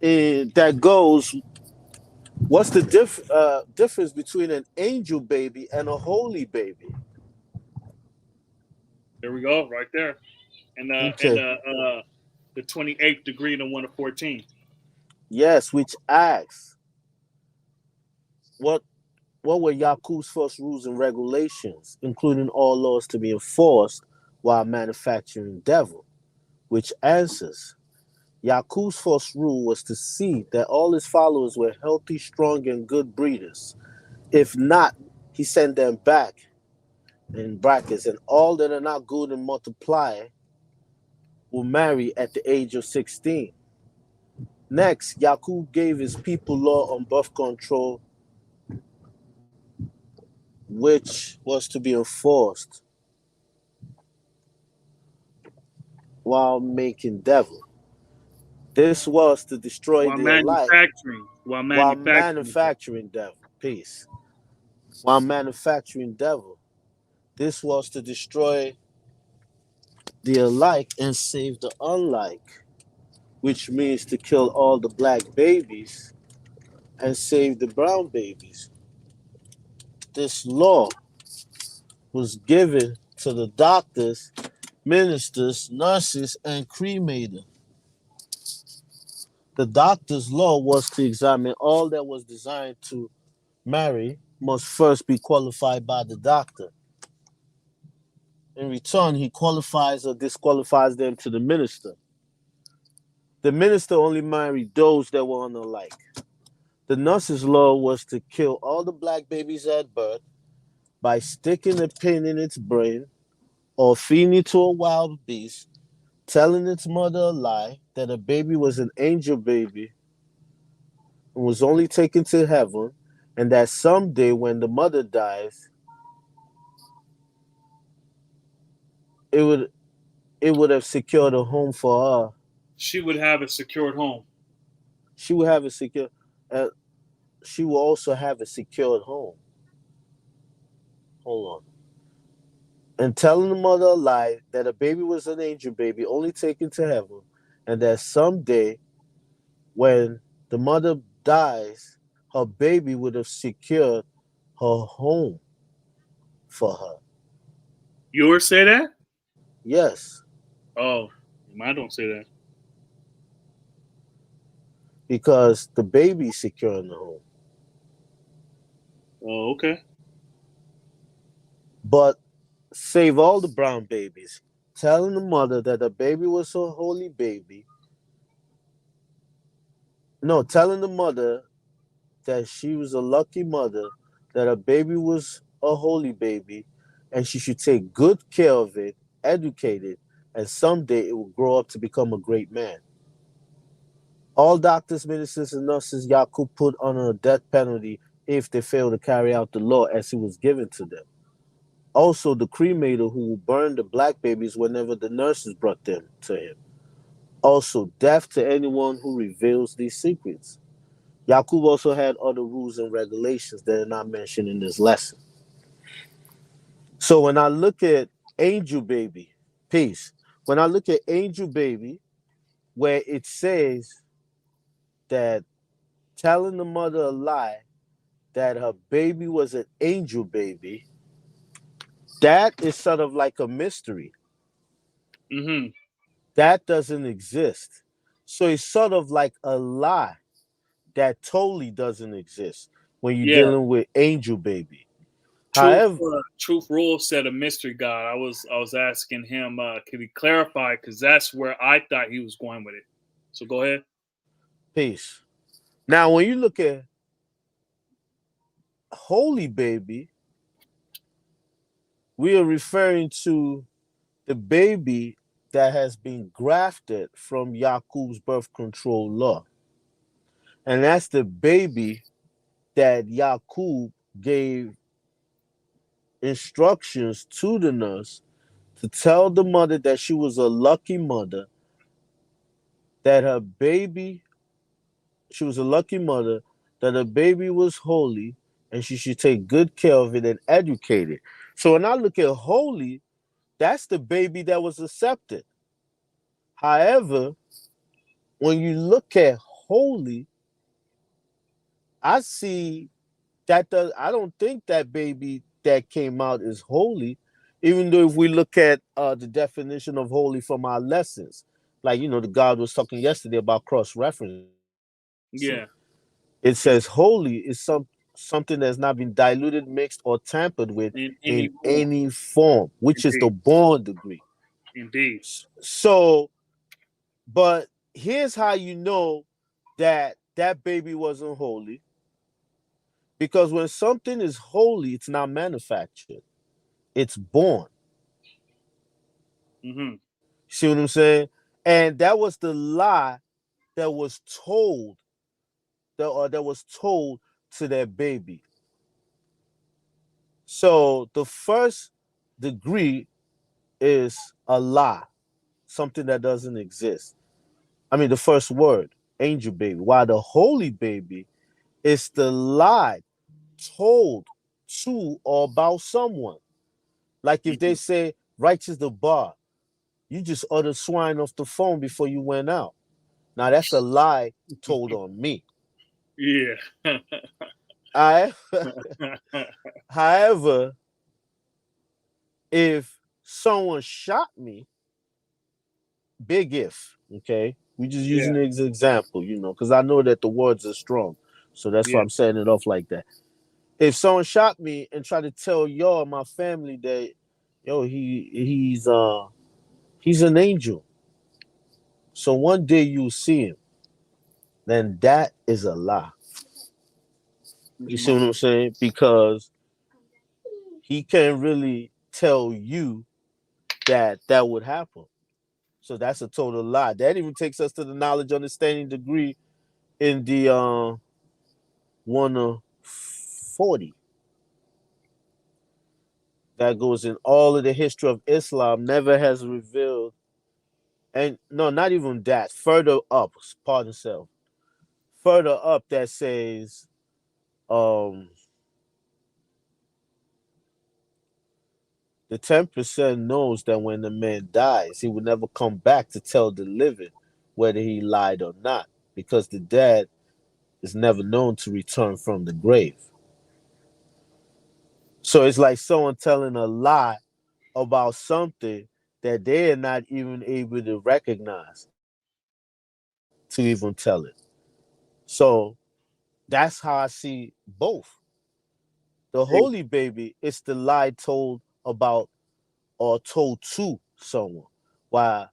That goes, what's the difference between an angel baby and a holy baby? There we go, right there. And Okay. the 28th degree and the 1 to 14. Yes, which asks, what what were Yakub's first rules and regulations, including all laws to be enforced while manufacturing devil? Which answers, Yakub's first rule was to see that all his followers were healthy, strong, and good breeders. If not, he sent them back in brackets, and all that are not good and multiply will marry at the age of 16. Next, Yakub gave his people law on birth control, which was to be enforced while making devil. This was to destroy While their life manufacturing. While while manufacturing. manufacturing devil. Peace. While manufacturing devil. This was to destroy the alike and save the unlike, which means to kill all the black babies and save the brown babies. This law was given to the doctors, ministers, nurses, and cremator. The doctor's law was to examine all that was designed to marry must first be qualified by the doctor. In return, he qualifies or disqualifies them to the minister. The minister only married those that were unlike. The nurse's law was to kill all the black babies at birth by sticking a pin in its brain or feeding it to a wild beast, telling its mother a lie that a baby was an angel baby and was only taken to heaven, and that someday when the mother dies, it would have secured a home for her. She would have a secured home. She would have a secure. Uh, she will also have a secured home. Hold on. And telling the mother a lie that a baby was an angel baby only taken to heaven, and that someday when the mother dies, her baby would have secured her home for her. Yours say that? Yes, Oh, mine don't say that. because the baby's securing the home. Oh, okay. But save all the brown babies, telling the mother that the baby was a holy baby. No, telling the mother that she was a lucky mother, that her baby was a holy baby, and she should take good care of it, educate it, and someday it will grow up to become a great man. All doctors, ministers, and nurses Yakub put under a death penalty if they fail to carry out the law as it was given to them. Also, the cremator who burned the black babies whenever the nurses brought them to him. Also, death to anyone who reveals these secrets. Yakub also had other rules and regulations that are not mentioned in this lesson. So when I look at Angel Baby, peace. When I look at Angel Baby, where it says that telling the mother a lie that her baby was an angel baby, that is sort of like a mystery. Mm-hmm. That doesn't exist. So it's sort of like a lie that totally doesn't exist when you're Yeah. dealing with angel baby. Truth, However, Truth Rule said a mystery God. I was asking him, could he clarify? Because that's where I thought he was going with it. So go ahead. peace. Now, when you look at holy baby, we are referring to the baby that has been grafted from Yakub's birth control law. And that's the baby that Yakub gave instructions to the nurse to tell the mother that she was a lucky mother, that her baby, she was a lucky mother, that her baby was holy, and she should take good care of it and educate it. So when I look at holy, That's the baby that was accepted. However, when you look at holy, I see I don't think that baby that came out is holy, even though if we look at the definition of holy from our lessons, like the God was talking yesterday about cross-referencing. Yeah. It says holy is something that's not been diluted, mixed, or tampered with In in any form. any form, which is the Indeed. born degree. Indeed. So, but here's how you know that that baby wasn't holy. Because when something is holy, it's not manufactured, it's born. Mm-hmm. See what I'm saying? And that was the lie that was told, that was told to that baby. So the first degree is a lie, something that doesn't exist. I mean, the first word, angel baby, while the holy baby is the lie told to or about someone. Like if they Mm-hmm. say, righteous the bar, you just uttered swine off the phone before you went out. Now that's a lie told on me. Yeah. I, however, if someone shot me, big if, okay, we just Yeah. using it as an example, because I know that the words are strong, so that's why Yeah. I'm setting it off like that. If someone shot me and tried to tell y'all my family that, yo, he's an angel, so one day you'll see him, then that is a lie. You see what I'm saying? Because he can't really tell you that that would happen. So that's a total lie. That even takes us to the knowledge understanding degree in the 140. That goes in all of the history of Islam, never has revealed, and no, not even that. Further up, pardon self. Further up that says um the 10% knows that when the man dies, he will never come back to tell the living whether he lied or not, because the dead is never known to return from the grave. So it's like someone telling a lie about something that they are not even able to recognize to even tell it. So that's how I see both. The holy baby is the lie told about or told to someone, while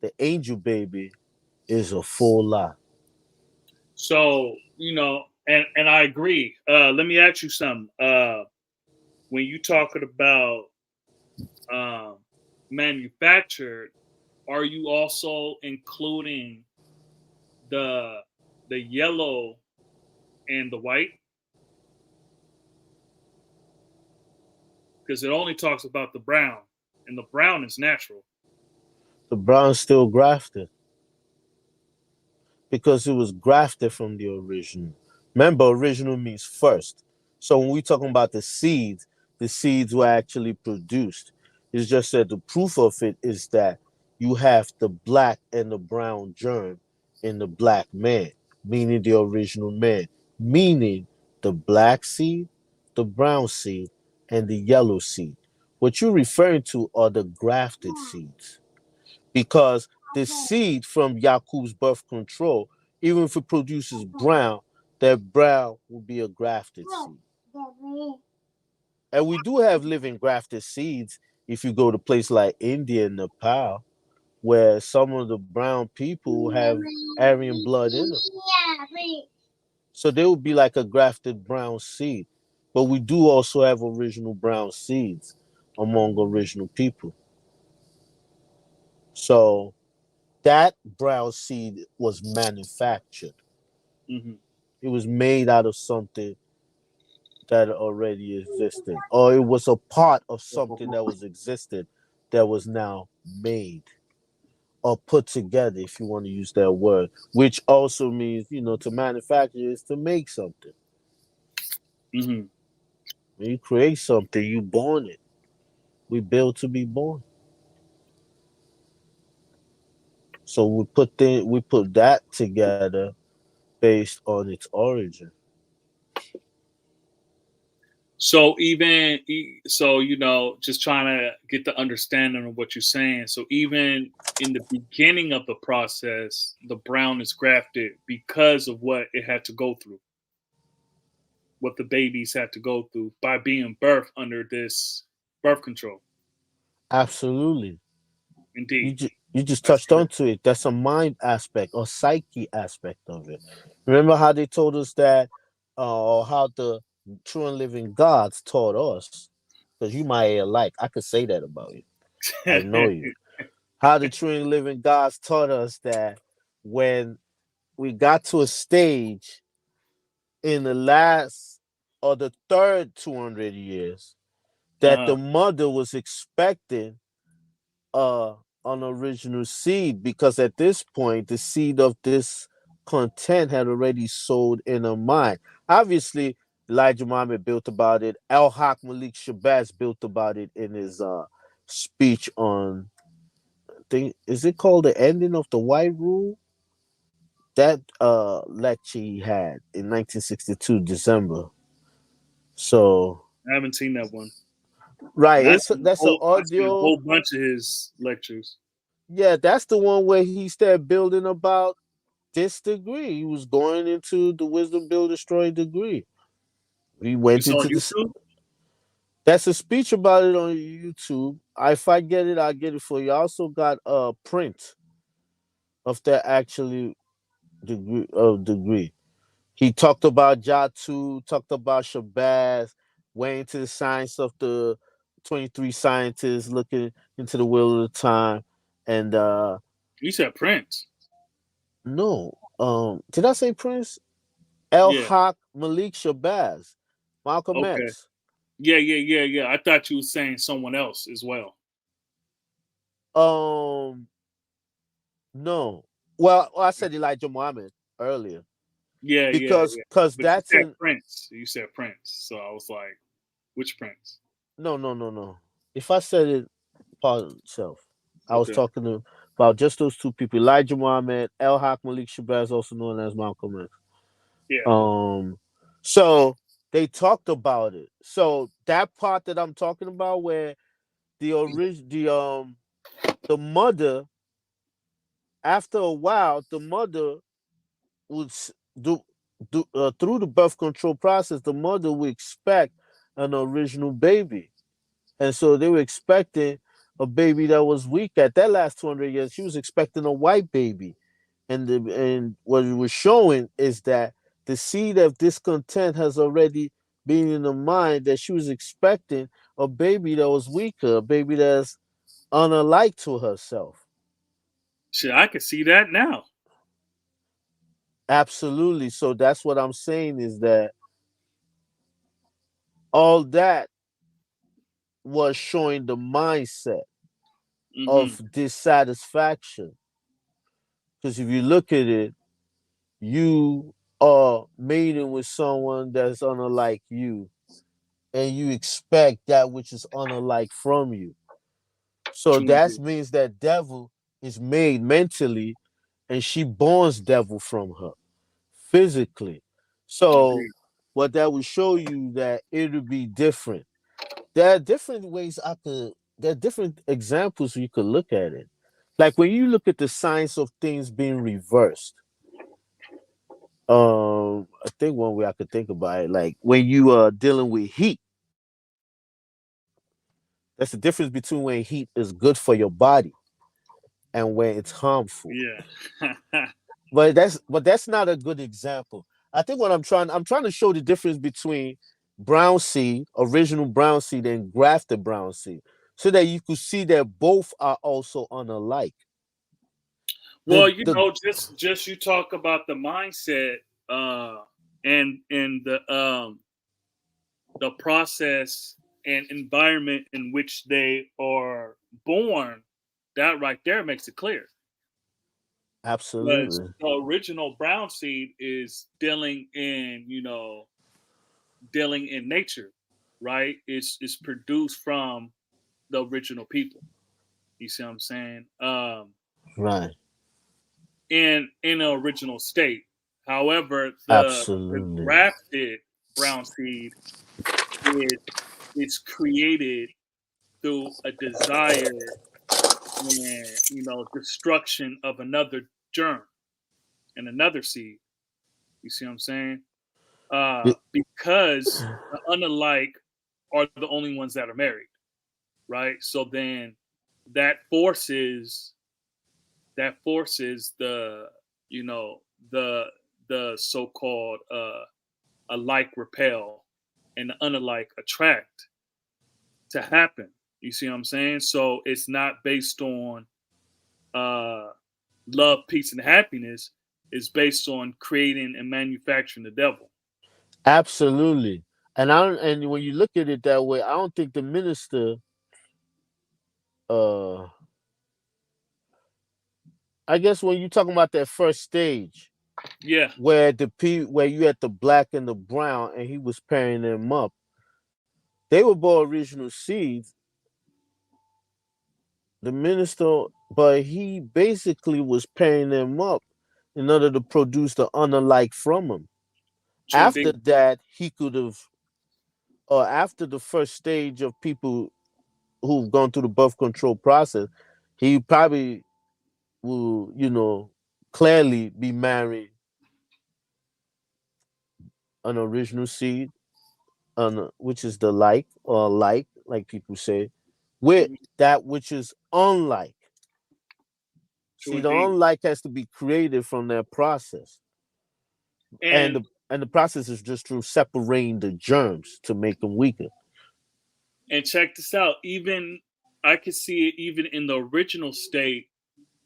the angel baby is a full lie. So, and I agree. Let me ask you something. When you talking about um, manufactured, are you also including the yellow and the white? Because it only talks about the brown, and the brown is natural. The brown still grafted because it was grafted from the original. Remember, original means first. So when we talking about the seeds were actually produced. It's just that the proof of it is that you have the black and the brown germ in the black man, meaning the original man, meaning the black seed, the brown seed, and the yellow seed. What you're referring to are the grafted seeds, because the seed from Yakub's birth control, even if it produces brown, that brown will be a grafted seed. And we do have living grafted seeds if you go to places like India and Nepal, where some of the brown people have Aryan blood in them. So they would be like a grafted brown seed. But we do also have original brown seeds among original people. So that brown seed was manufactured. Mm-hmm. It was made out of something that already existed, or it was a part of something that was existed that was now made or put together, if you want to use that word, which also means, to manufacture is to make something. Mm-hmm. When you create something, you born it. We build to be born. So we put that together based on its origin. So so just trying to get the understanding of what you're saying. So even in the beginning of the process, the brown is grafted because of what it had to go through, what the babies had to go through by being birthed under this birth control. Absolutely. Indeed, You just that's touched correct. onto it. That's a mind aspect or psyche aspect of it. Remember how they told us that, or how the true and living gods taught us? Because you might like, I could say that about you. I know you. How the true and living gods taught us that when we got to a stage in the last or the third 200 years that uh-huh. the mother was expecting uh an original seed, because at this point the seed of this content had already sowed in her mind. Obviously, Elijah Muhammad built about it. Al Haq Malik Shabazz built about it in his speech on, think, is it called The Ending of the White Rule? That lecture he had in 1962 December. So I haven't seen that one. right, And that's an I've seen a audio. whole bunch of his lectures. Yeah, that's the one where he started building about this degree. He was going into the Wisdom Build Destroy degree. He went It's on into this. YouTube. That's a speech about it on YouTube. If I get it, I'll get it for you. I also got a print of that actually degree. He talked about Jatu, talked about Shabazz, went into the science of the 23 scientists looking into the wheel of the time. And You said Prince. no, did I say Prince? El Yeah. Haq Malik Shabazz, Malcolm Okay. X. Yeah. I thought you were saying someone else as well. Um, no. Well, I said Elijah Muhammad earlier because But you that's said in Prince. You said Prince. So I was like, which Prince? no. If I said it part of itself, I was Okay. talking about just those two people, Elijah Muhammad, El Haq Malik Shabazz, also known as Malcolm X. Yeah. So they talked about it. So that part that I'm talking about, where the mother, after a while, the mother would do through the birth control process, the mother would expect an original baby, and so they were expecting a baby that was weak. At that last 200 years, she was expecting a white baby, and what it was showing is that the seed of discontent has already been in the mind, that she was expecting a baby that was weaker, a baby that's unalike to herself. Shit, I could see that now. Absolutely. So that's what I'm saying, is that all that was showing the mindset Hmm. of dissatisfaction. Because if you look at it, you are mating with someone that's unlike you, and you expect that which is unlike from you. So that Indeed. means that devil is made mentally, and she borns devil from her physically. So Agreed. what that would show you, that it would be different. There are different ways there are different examples you could look at it. Like when you look at the science of things being reversed. I think one way I could think about it, like when you are dealing with heat, that's the difference between when heat is good for your body and when it's harmful. Yeah. But that's not a good example. I think what I'm trying to show the difference between brown seed, original brown seed, and grafted brown seed, so that you could see that both are also unalike. Well, The just you talk about the mindset, and the process and environment in which they are born. That right there makes it clear. Because Absolutely. the original brown seed is dealing in nature, right? It's produced from the original people. You see what I'm saying? Right. in the original state. However, the Absolutely. grafted brown seed is created through a desire and destruction of another germ and another seed. You see what I'm saying? Because the unalike are the only ones that are married, right? So then that forces the the so-called alike repel and the unalike attract to happen. You see what I'm saying? So it's not based on love, peace, and happiness. It's based on creating and manufacturing the devil. Absolutely. And when you look at it that way, I don't think the minister uh I guess when you're talking about that first stage Yeah. where where you had the black and the brown and he was pairing them up, they were both original seeds. The minister, but he basically was pairing them up in order to produce the unalike from them. True After indeed. that, he could have, or after the first stage of people who've gone through the birth control process, he probably will, clearly be married an original seed, which is the like or like people say, with Mhm. that which is unlike. True See, the indeed. unlike has to be created from that process, and And the process is just through separating the germs to make them weaker. check this out. Even I could see it even in the original state,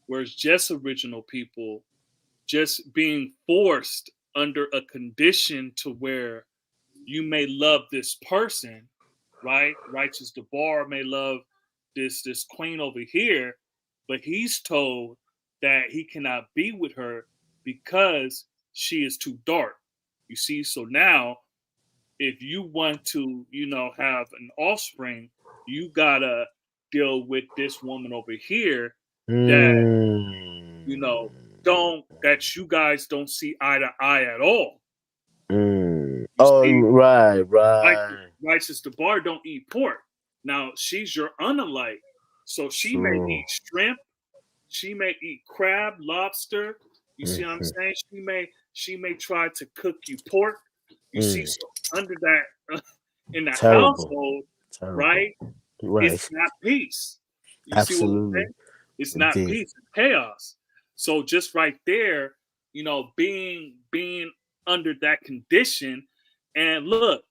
where it's just original people, just being forced under a condition to where you may love this person, right? Righteous Debar may love this queen over here, but he's told that he cannot be with her because she is too dark. You see, so now if you want to, have an offspring, you gotta deal with this woman over here that you Mm, know don't that you guys don't see eye to eye at all. mm. You Oh, see, right, like right. Righteous Bar don't eat pork. Now she's your unalike, so she may True. eat shrimp, she may eat crab, lobster. You see what I'm Mhm, saying? She may try to cook you pork. You see, mm. so under that in the Terrible, household, terrible. right? It's Right. not peace. You see what I'm Absolutely. saying? It's not Indeed. peace, it's chaos. So just right there, being under that condition, and look,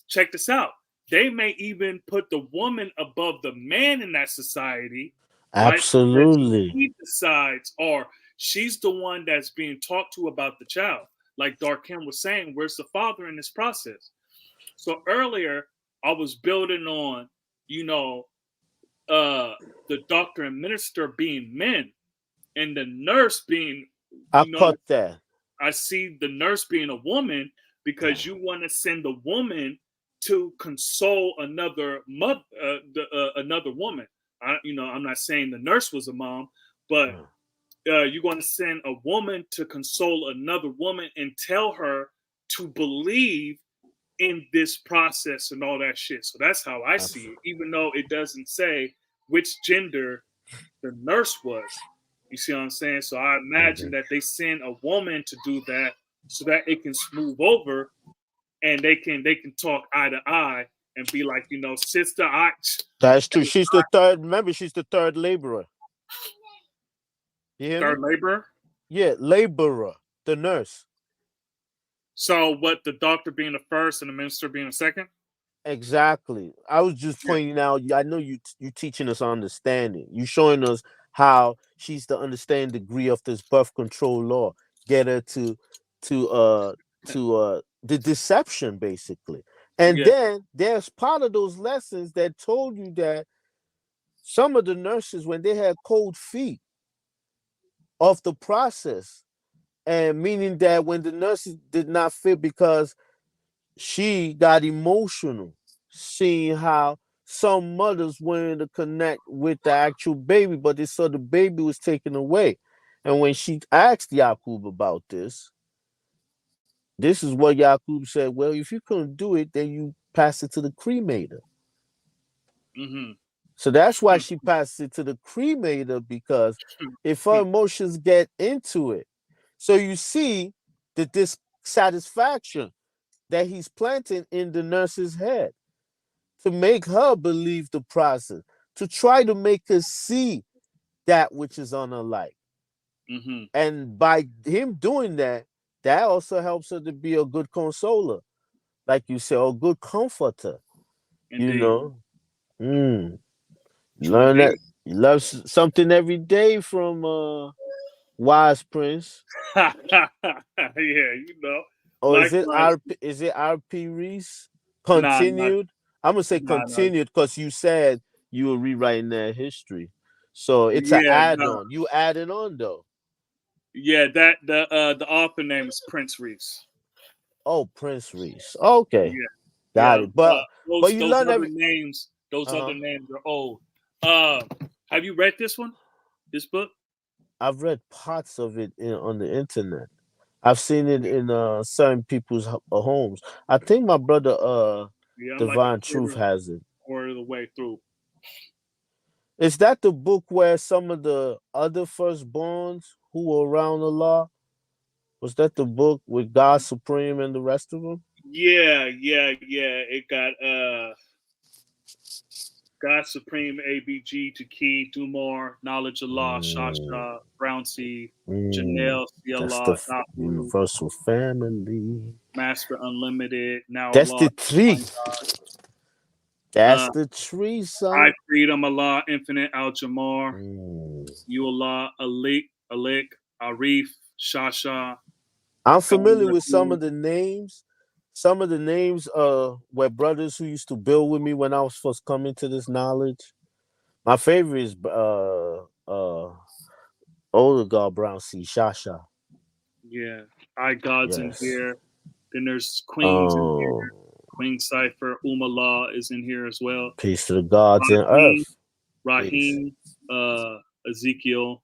check this out. They may even put the woman above the man in that society, right? Because Absolutely. she decides, or she's the one that's being talked to about the child. Like Darkim was saying, where's the father in this process? So earlier, I was building on, you know, the doctor and minister being men, and the nurse being, I you know, caught that. I see the nurse being a woman because you want to send the woman to console another mother, another woman. I'm not saying the nurse was a mom, but Mm. you're going to send a woman to console another woman and tell her to believe in this process and all that shit. So that's how I see Abs- it, even though it doesn't say which gender the nurse was. You see what I'm saying? So I imagine mhm. that they send a woman to do that so that it can smooth over and they can talk eye to eye and be like, sister, That's true. She's the third. Remember, she's the third laborer. You hear third me? laborer. Yeah, laborer, the nurse. So what the doctor being the first and the minister being the second? Exactly. I was just Yeah. pointing out. I know you teaching us understanding. You showing us how she's to understand degree of this birth control law. Get her to uh the deception basically. And Yeah. then there's part of those lessons that told you that some of the nurses, when they had cold feet of the process, and meaning that when the nurses did not fit because she got emotional seeing how some mothers wanted to connect with the actual baby, but they saw the baby was taken away. And when she asked Yaqub about this is what Yaqub said. Well, if you couldn't do it, then you pass it to the cremator. Mm-hmm. So that's why she passed it to the cremator, because if her emotions get into it, so you see the dissatisfaction that he's planting in the nurse's head to make her believe the process, to try to make her see that which is on her life. Mm-hmm. And by him doing that, that also helps her to be a good consoler, like you said, a good comforter. You Indeed. know, mm. True Learn that indeed. you learn something every day from Wise Prince. Yeah, you know. Or is it Likewise. RP Reese? Nah, nah, Continued. I'm gonna say nah. continued because you said you were rewriting that history. So it's an Yeah, no. add-on. You added on though. Yeah, that the author name is Prince Reese. Oh, Prince Reese. Okay, Yeah, got yeah. it. But you Those learn other every. names, those other Uh-huh. names are old. Uh, have you read this one? This book? I've read parts of it on the internet. I've seen it Yeah, in certain people's homes. I think my brother yeah. I'm like Divine Truth has it. a quarter of the way through. Is that the book where some of the other firstborns who were around Allah? Was that the book with God Supreme and the rest of them? Yeah, It got God Supreme, ABG, Taki, Dumar, Knowledge Allah, Mm, Shasha, Brown Sea, mm, Janelle, See that's the Allah, Dahu, universal family. Master Unlimited, Now That's Allah, the tree. Divine God, That's uh, the tree, I son. Freedom Allah, Infinite Al Jamar, Mm. You Allah, Alik, Arif, Shasha, I'm familiar with some Dahu. of the names. Some of the names were brothers who used to build with me when I was first coming to this knowledge. My favorite is older God Brown C. Shasha. Yeah, I God's in Yes. here. Then there's Queens in here. Um, Queen Cipher, Allah is in here as well. peace to the gods in Rahim, earth. Peace. Ezekiel,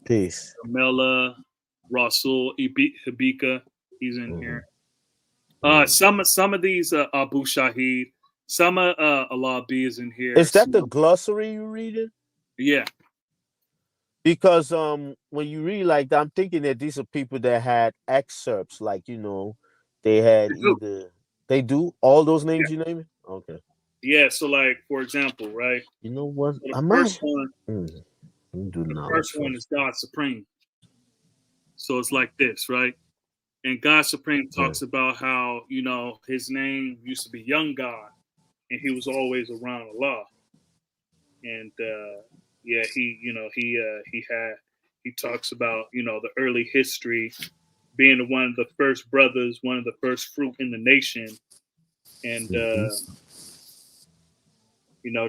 Peace. Mela, Rasul, Habika, he's in Mhm. here. Mm. Some of these Abu Shahid, some Allah B is in here. Is that the Some, glossary you reading? yeah, Because when you read like that, I'm thinking that these are people that had excerpts, like they had they do. either they do all those Yeah, names you name it. Okay. yeah. So like for example, right? You know what? So I might. Mm, let me do the knowledge first one first. is God Supreme. So it's like this, right? And God Supreme Yeah. talks about how his name used to be Young God, and he was always around Allah. And yeah, he talks about the early history, being one of the first brothers, one of the first fruit in the nation, and Mm-hmm.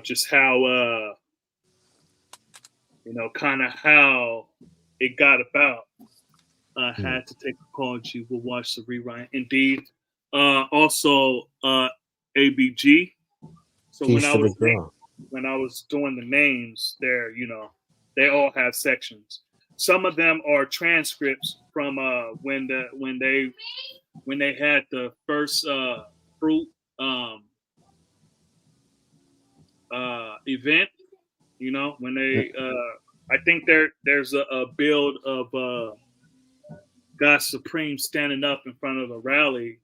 just how kind of how it got about. Mm. Had to take a call. G will watch the rewrite. Indeed. Also, ABG. So Peace to the God. when I was doing the names, there, they all have sections. Some of them are transcripts from when they had the first fruit event. When they I think there's a build of God Supreme standing up in front of a rally,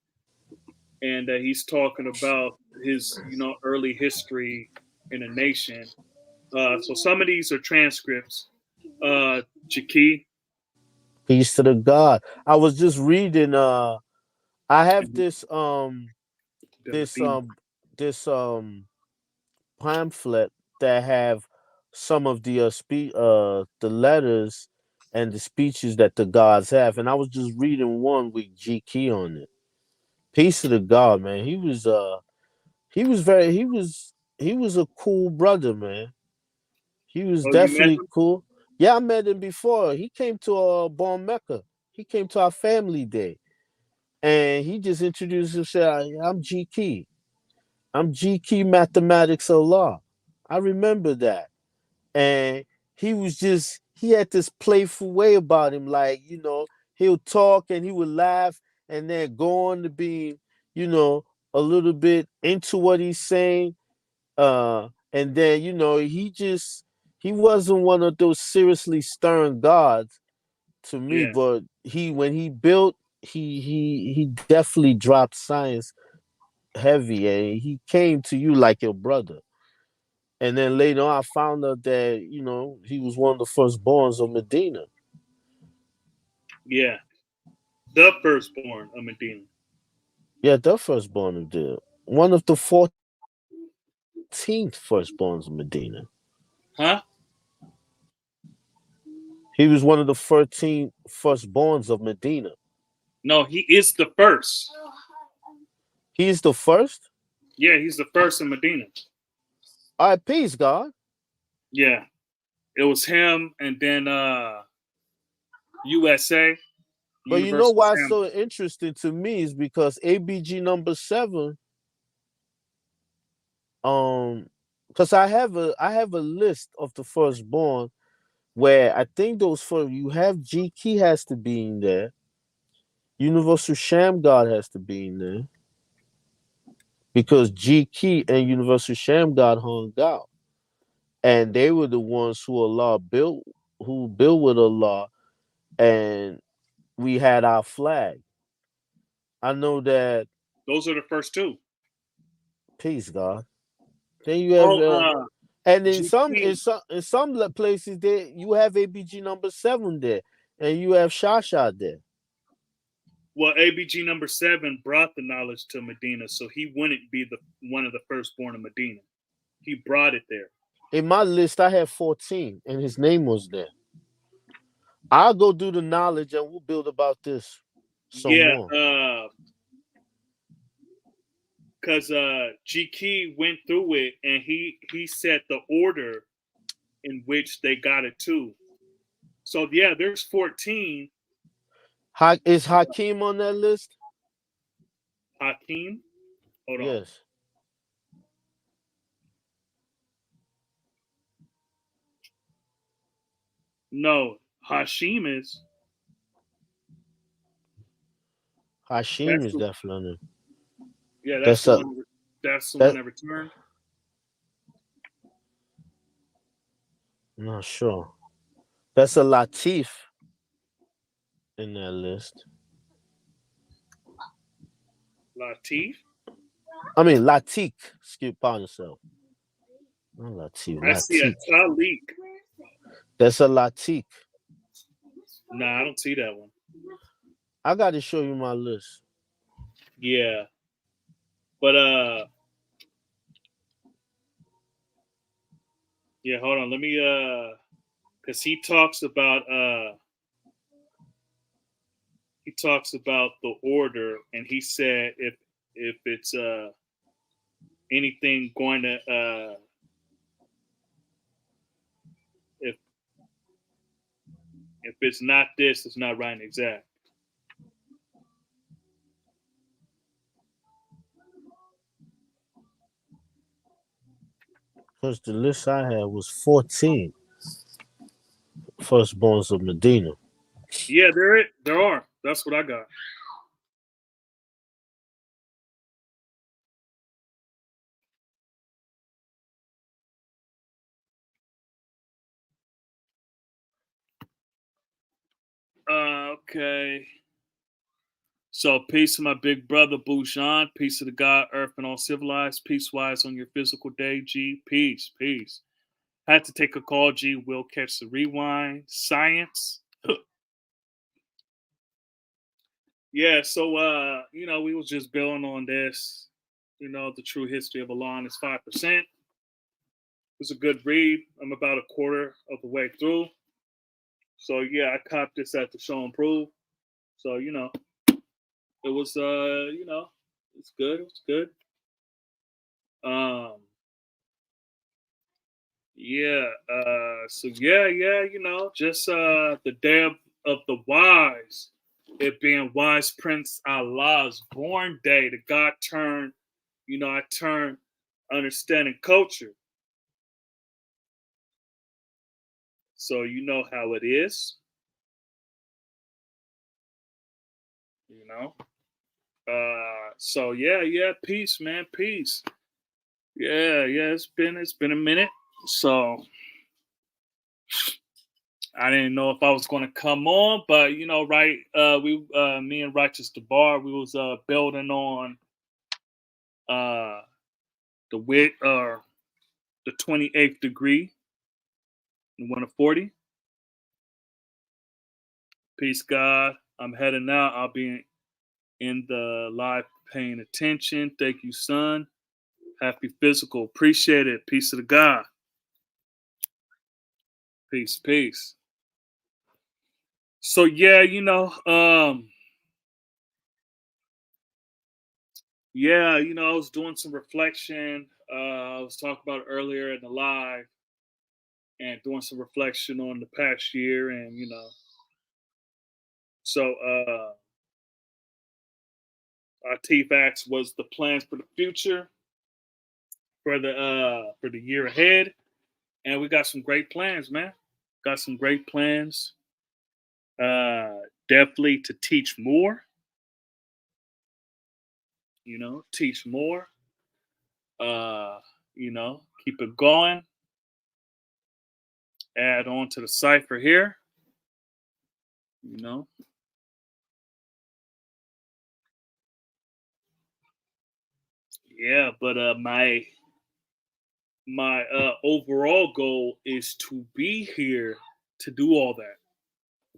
and he's talking about his early history in a nation. So some of these are transcripts. Chiki, Peace to the God. I was just reading. I have this Delphine. this pamphlet that have some of the letters and the speeches that the gods have, and I was just reading one with G Key on it. Peace to the God, man. He was a cool brother, man. He was Oh, you met definitely him? cool. Yeah, I met him before. He came to Born Mecca. He came to our family day, and he just introduced himself. I'm G Key. I'm G Key Mathematics of Law. I remember that. And he was just he had this playful way about him. Like, he'll talk and he would laugh and then go on to be, you know, a little bit into what he's saying. And then, he wasn't one of those seriously stern gods to me, Yeah. but when he built, he definitely dropped science heavy, and he came to you like your brother. And then later on, I found out that he was one of the firstborns of Medina. Yeah. The firstborn of Medina. Yeah, the firstborn of the one of the 14th firstborns of Medina. Huh? He was one of the 13 firstborns of Medina. No, he is the first. He's the first. Yeah, he's the first in Medina. All right, peace, God. Yeah. It was him and then USA. But you know University of why it's Sam. so interesting to me is because ABG number 7. Because I have a list of the firstborn where I think those first you have G Key has to be in there. Universal Sham God has to be in there. Because G Key and Universal Sham God hung out. And they were the ones who built with Allah, and we had our flag. I know that. Those are the first two. Peace, God. Then you have Oh, and in some GP. places there you have ABG number 7 there, and you have Shasha there. Well, ABG number 7 brought the knowledge to Medina, so he wouldn't be the one of the firstborn of Medina. He brought it there. In my list, I have 14, and his name was there. I'll go do the knowledge, and we'll build about this some more. Because G Key went through it, and he set the order in which they got it to. So yeah, there's 14. Is Hakeem on that list? Hakeem? Hold on. Yes. No, Hashim is. Hashim That's is the, definitely. yeah, that's the one. That's the one that returned. I'm not sure. That's a Latif in that list. Latif? I mean Latik. Excuse yourself. Not Latif. I see a Latik. Talik. That's a Latik. Nah, I don't see that one. I got to show you my list. Yeah. But yeah, hold on. Let me cuz he talks about the order, and he said if it's anything going to if it's not this, it's not right and exact. Because the list I had was 14 firstborns of Medina. Yeah, there are. That's what I got. Okay. So peace to my big brother Bujan. Peace to the God, Earth, and all civilized. Peace wise on your physical day, G. Peace, peace. Had to take a call, G. We'll catch the rewind. Science. Yeah, so we was just building on this. The true history of Alon is 5%. It was a good read. I'm about a quarter of the way through. So yeah, I copped this at the show and prove. So, it was it's good. It's good. Yeah, so yeah, just the day of the wise, it being wise Prince Allah's born day, the God turned, I turned understanding culture. So you know how it is. You know. So yeah, peace, man, peace. Yeah, it's been a minute. So I didn't know if I was gonna come on, but right, me and Righteous the Bar, we was building on uh the wit the 28th degree in 1 of 40. Peace, God. I'm heading out. I'll be in the live paying attention. Thank you, son. Happy physical. Appreciate it. Peace to the God. Peace, peace. So yeah, I was doing some reflection. I was talking about it earlier in the live and doing some reflection on the past year and so our TFAX was the plans for the future for the year ahead. And we got some great plans, man. Got some great plans. Definitely to teach more, teach more. Keep it going. Add on to the cipher here, you know. Yeah, but my overall goal is to be here to do all that.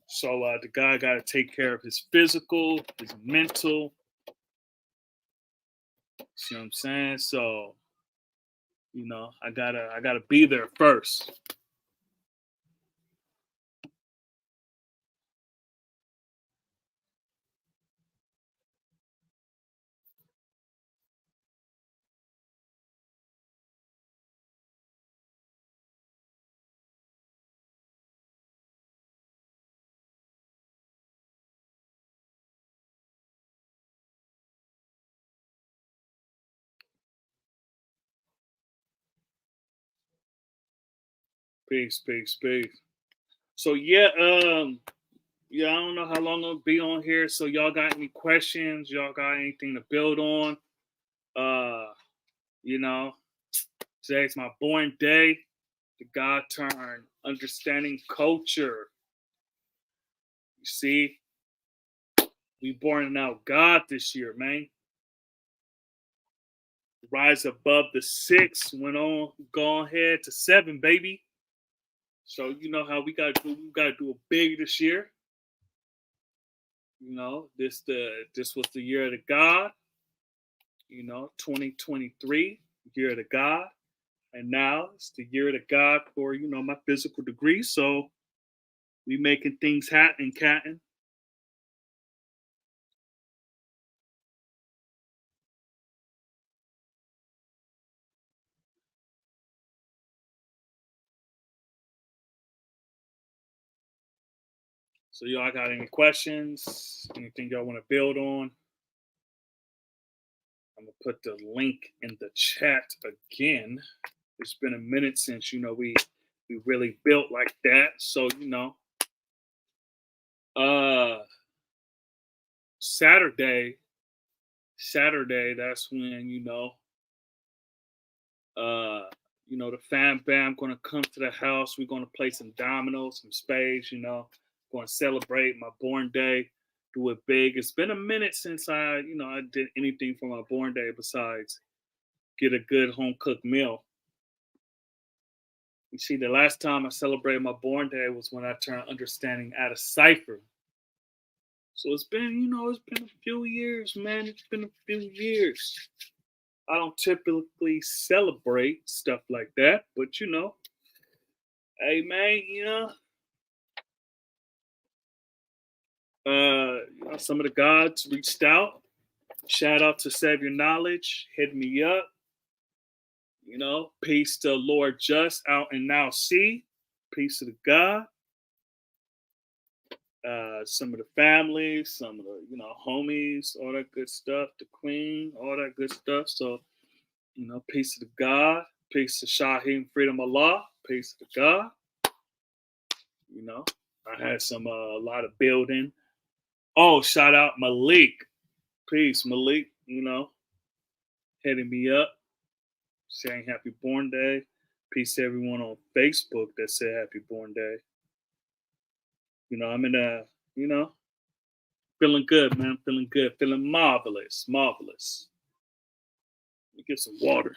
So the guy got to take care of his physical, his mental. See what I'm saying? So I gotta be there first. Peace, peace, peace. So yeah, I don't know how long I'll be on here. So y'all got any questions? Y'all got anything to build on? Uh, you know, Today's my born day. The God turn, understanding culture. You see, we born out God this year, man. Rise above the 6, go ahead to 7, baby. So you know how we gotta do it big this year. This was the year of the God. 2023, year of the God. And now it's the year of the God for, my physical degree. So we making things happen, catting. So y'all got any questions? Anything y'all want to build on? I'm gonna put the link in the chat again. It's been a minute since we really built like that. So uh Saturday, that's when the fam bam gonna come to the house. We're gonna play some dominoes, some spades, gonna celebrate my born day, do it big. It's been a minute since I did anything for my born day besides get a good home cooked meal. You see, the last time I celebrated my born day was when I turned understanding out of cipher. So it's been a few years, man. It's been a few years. I don't typically celebrate stuff like that, but hey man, some of the gods reached out. Shout out to Savior Knowledge, hit me up. Peace to Lord Just out and now see. Peace to the God. Some of the families, some of the homies, all that good stuff. The Queen, all that good stuff. So peace to the God. Peace to Shaheem Freedom Allah. Peace to God. You know, I had some a lot of building. Oh, shout out Malik. Peace, Malik. You know, hitting me up, saying happy born day. Peace to everyone on Facebook that said happy born day. You know, I'm in a, you know, feeling good, man. Feeling good. Feeling marvelous. Marvelous. Let me get some water.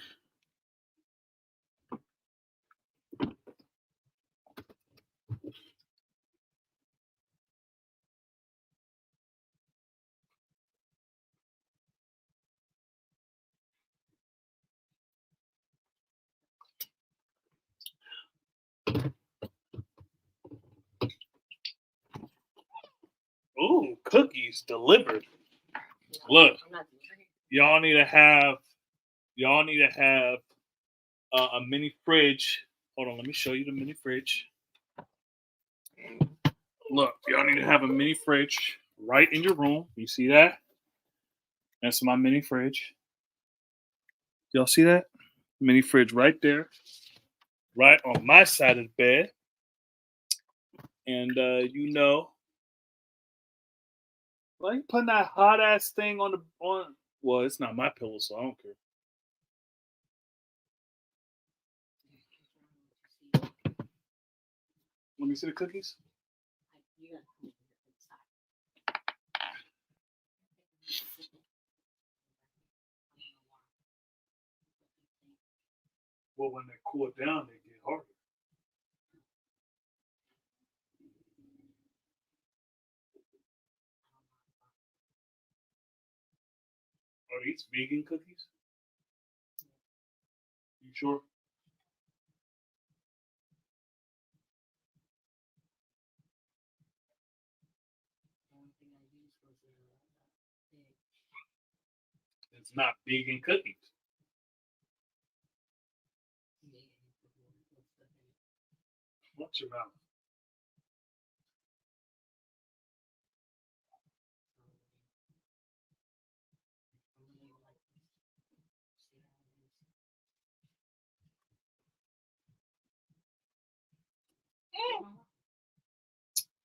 Ooh, cookies delivered. Look, y'all need to have a mini fridge. Hold on, let me show you the mini fridge. Look, y'all need to have a mini fridge right in your room. You see that? That's my mini fridge. Y'all see that? Mini fridge right there, right on my side of the bed. And you know, why you putting that hot ass thing on the on? Well, it's not my pillow, so I don't care. Let me see the cookies. Well, when they cool down, they get harder. Are these vegan cookies? You sure? It's not vegan cookies. Watch your mouth.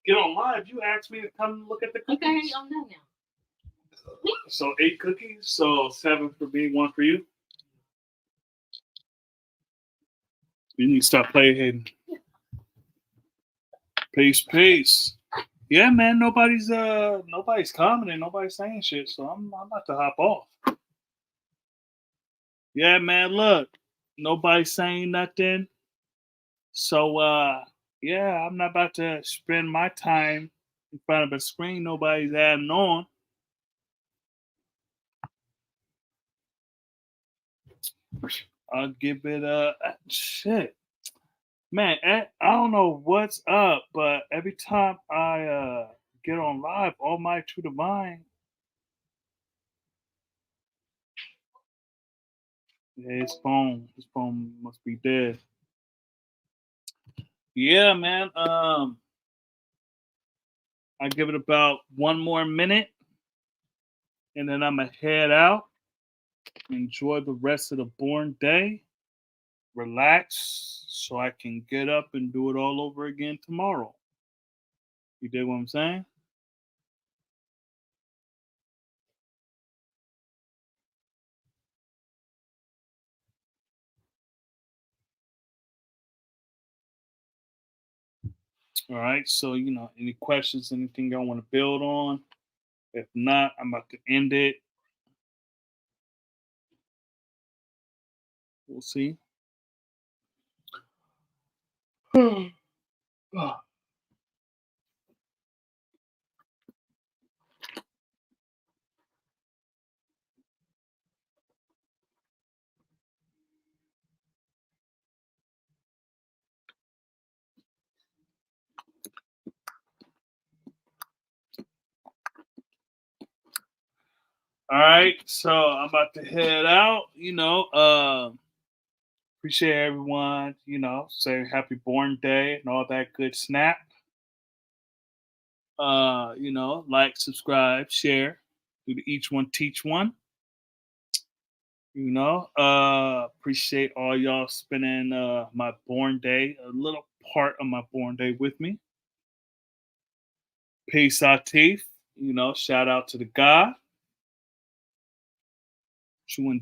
Get on live. You asked me to come look at the cookies. Okay, I'm done now. So 8 cookies. So 7 for me, 1 for you. You need to stop playing. Peace. Yeah, man. Nobody's commenting. Nobody's saying shit. So I'm about to hop off. Yeah, man. Look, nobody's saying nothing. So yeah, I'm not about to spend my time in front of a screen nobody's adding on. I'll give it a shit. Man, I don't know what's up, but every time I get on live, all my true divine, yeah, his phone must be dead. Yeah, man. I give it about 1 more minute, and then I'm gonna head out. Enjoy the rest of the born day. Relax, so I can get up and do it all over again tomorrow. You dig what I'm saying? All right. So, you know, any questions, anything y'all want to build on? If not, I'm about to end it. We'll see. All right, so I'm about to head out. You know, appreciate everyone. You know, say happy born day and all that good snap. You know, like, subscribe, share. Do the each one teach one. You know, appreciate all y'all spending my born day, a little part of my born day with me. Peace, Atif. Shout out to the God.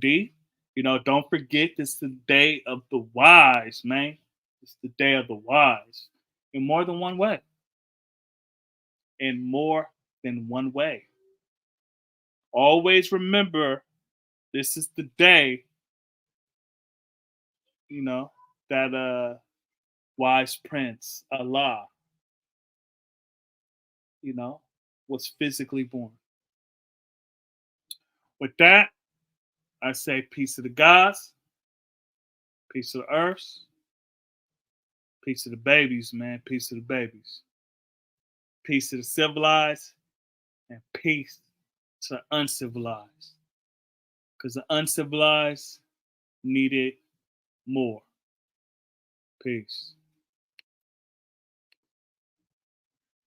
D. Don't forget this is the day of the wise, man. It's the day of the wise in more than one way. In more than one way. Always remember this is the day, that wise prince, Allah, was physically born. With that, I say peace to the gods, peace to the earths, peace to the babies, man, peace to the babies, peace to the civilized, and peace to the uncivilized. Because the uncivilized needed more. Peace.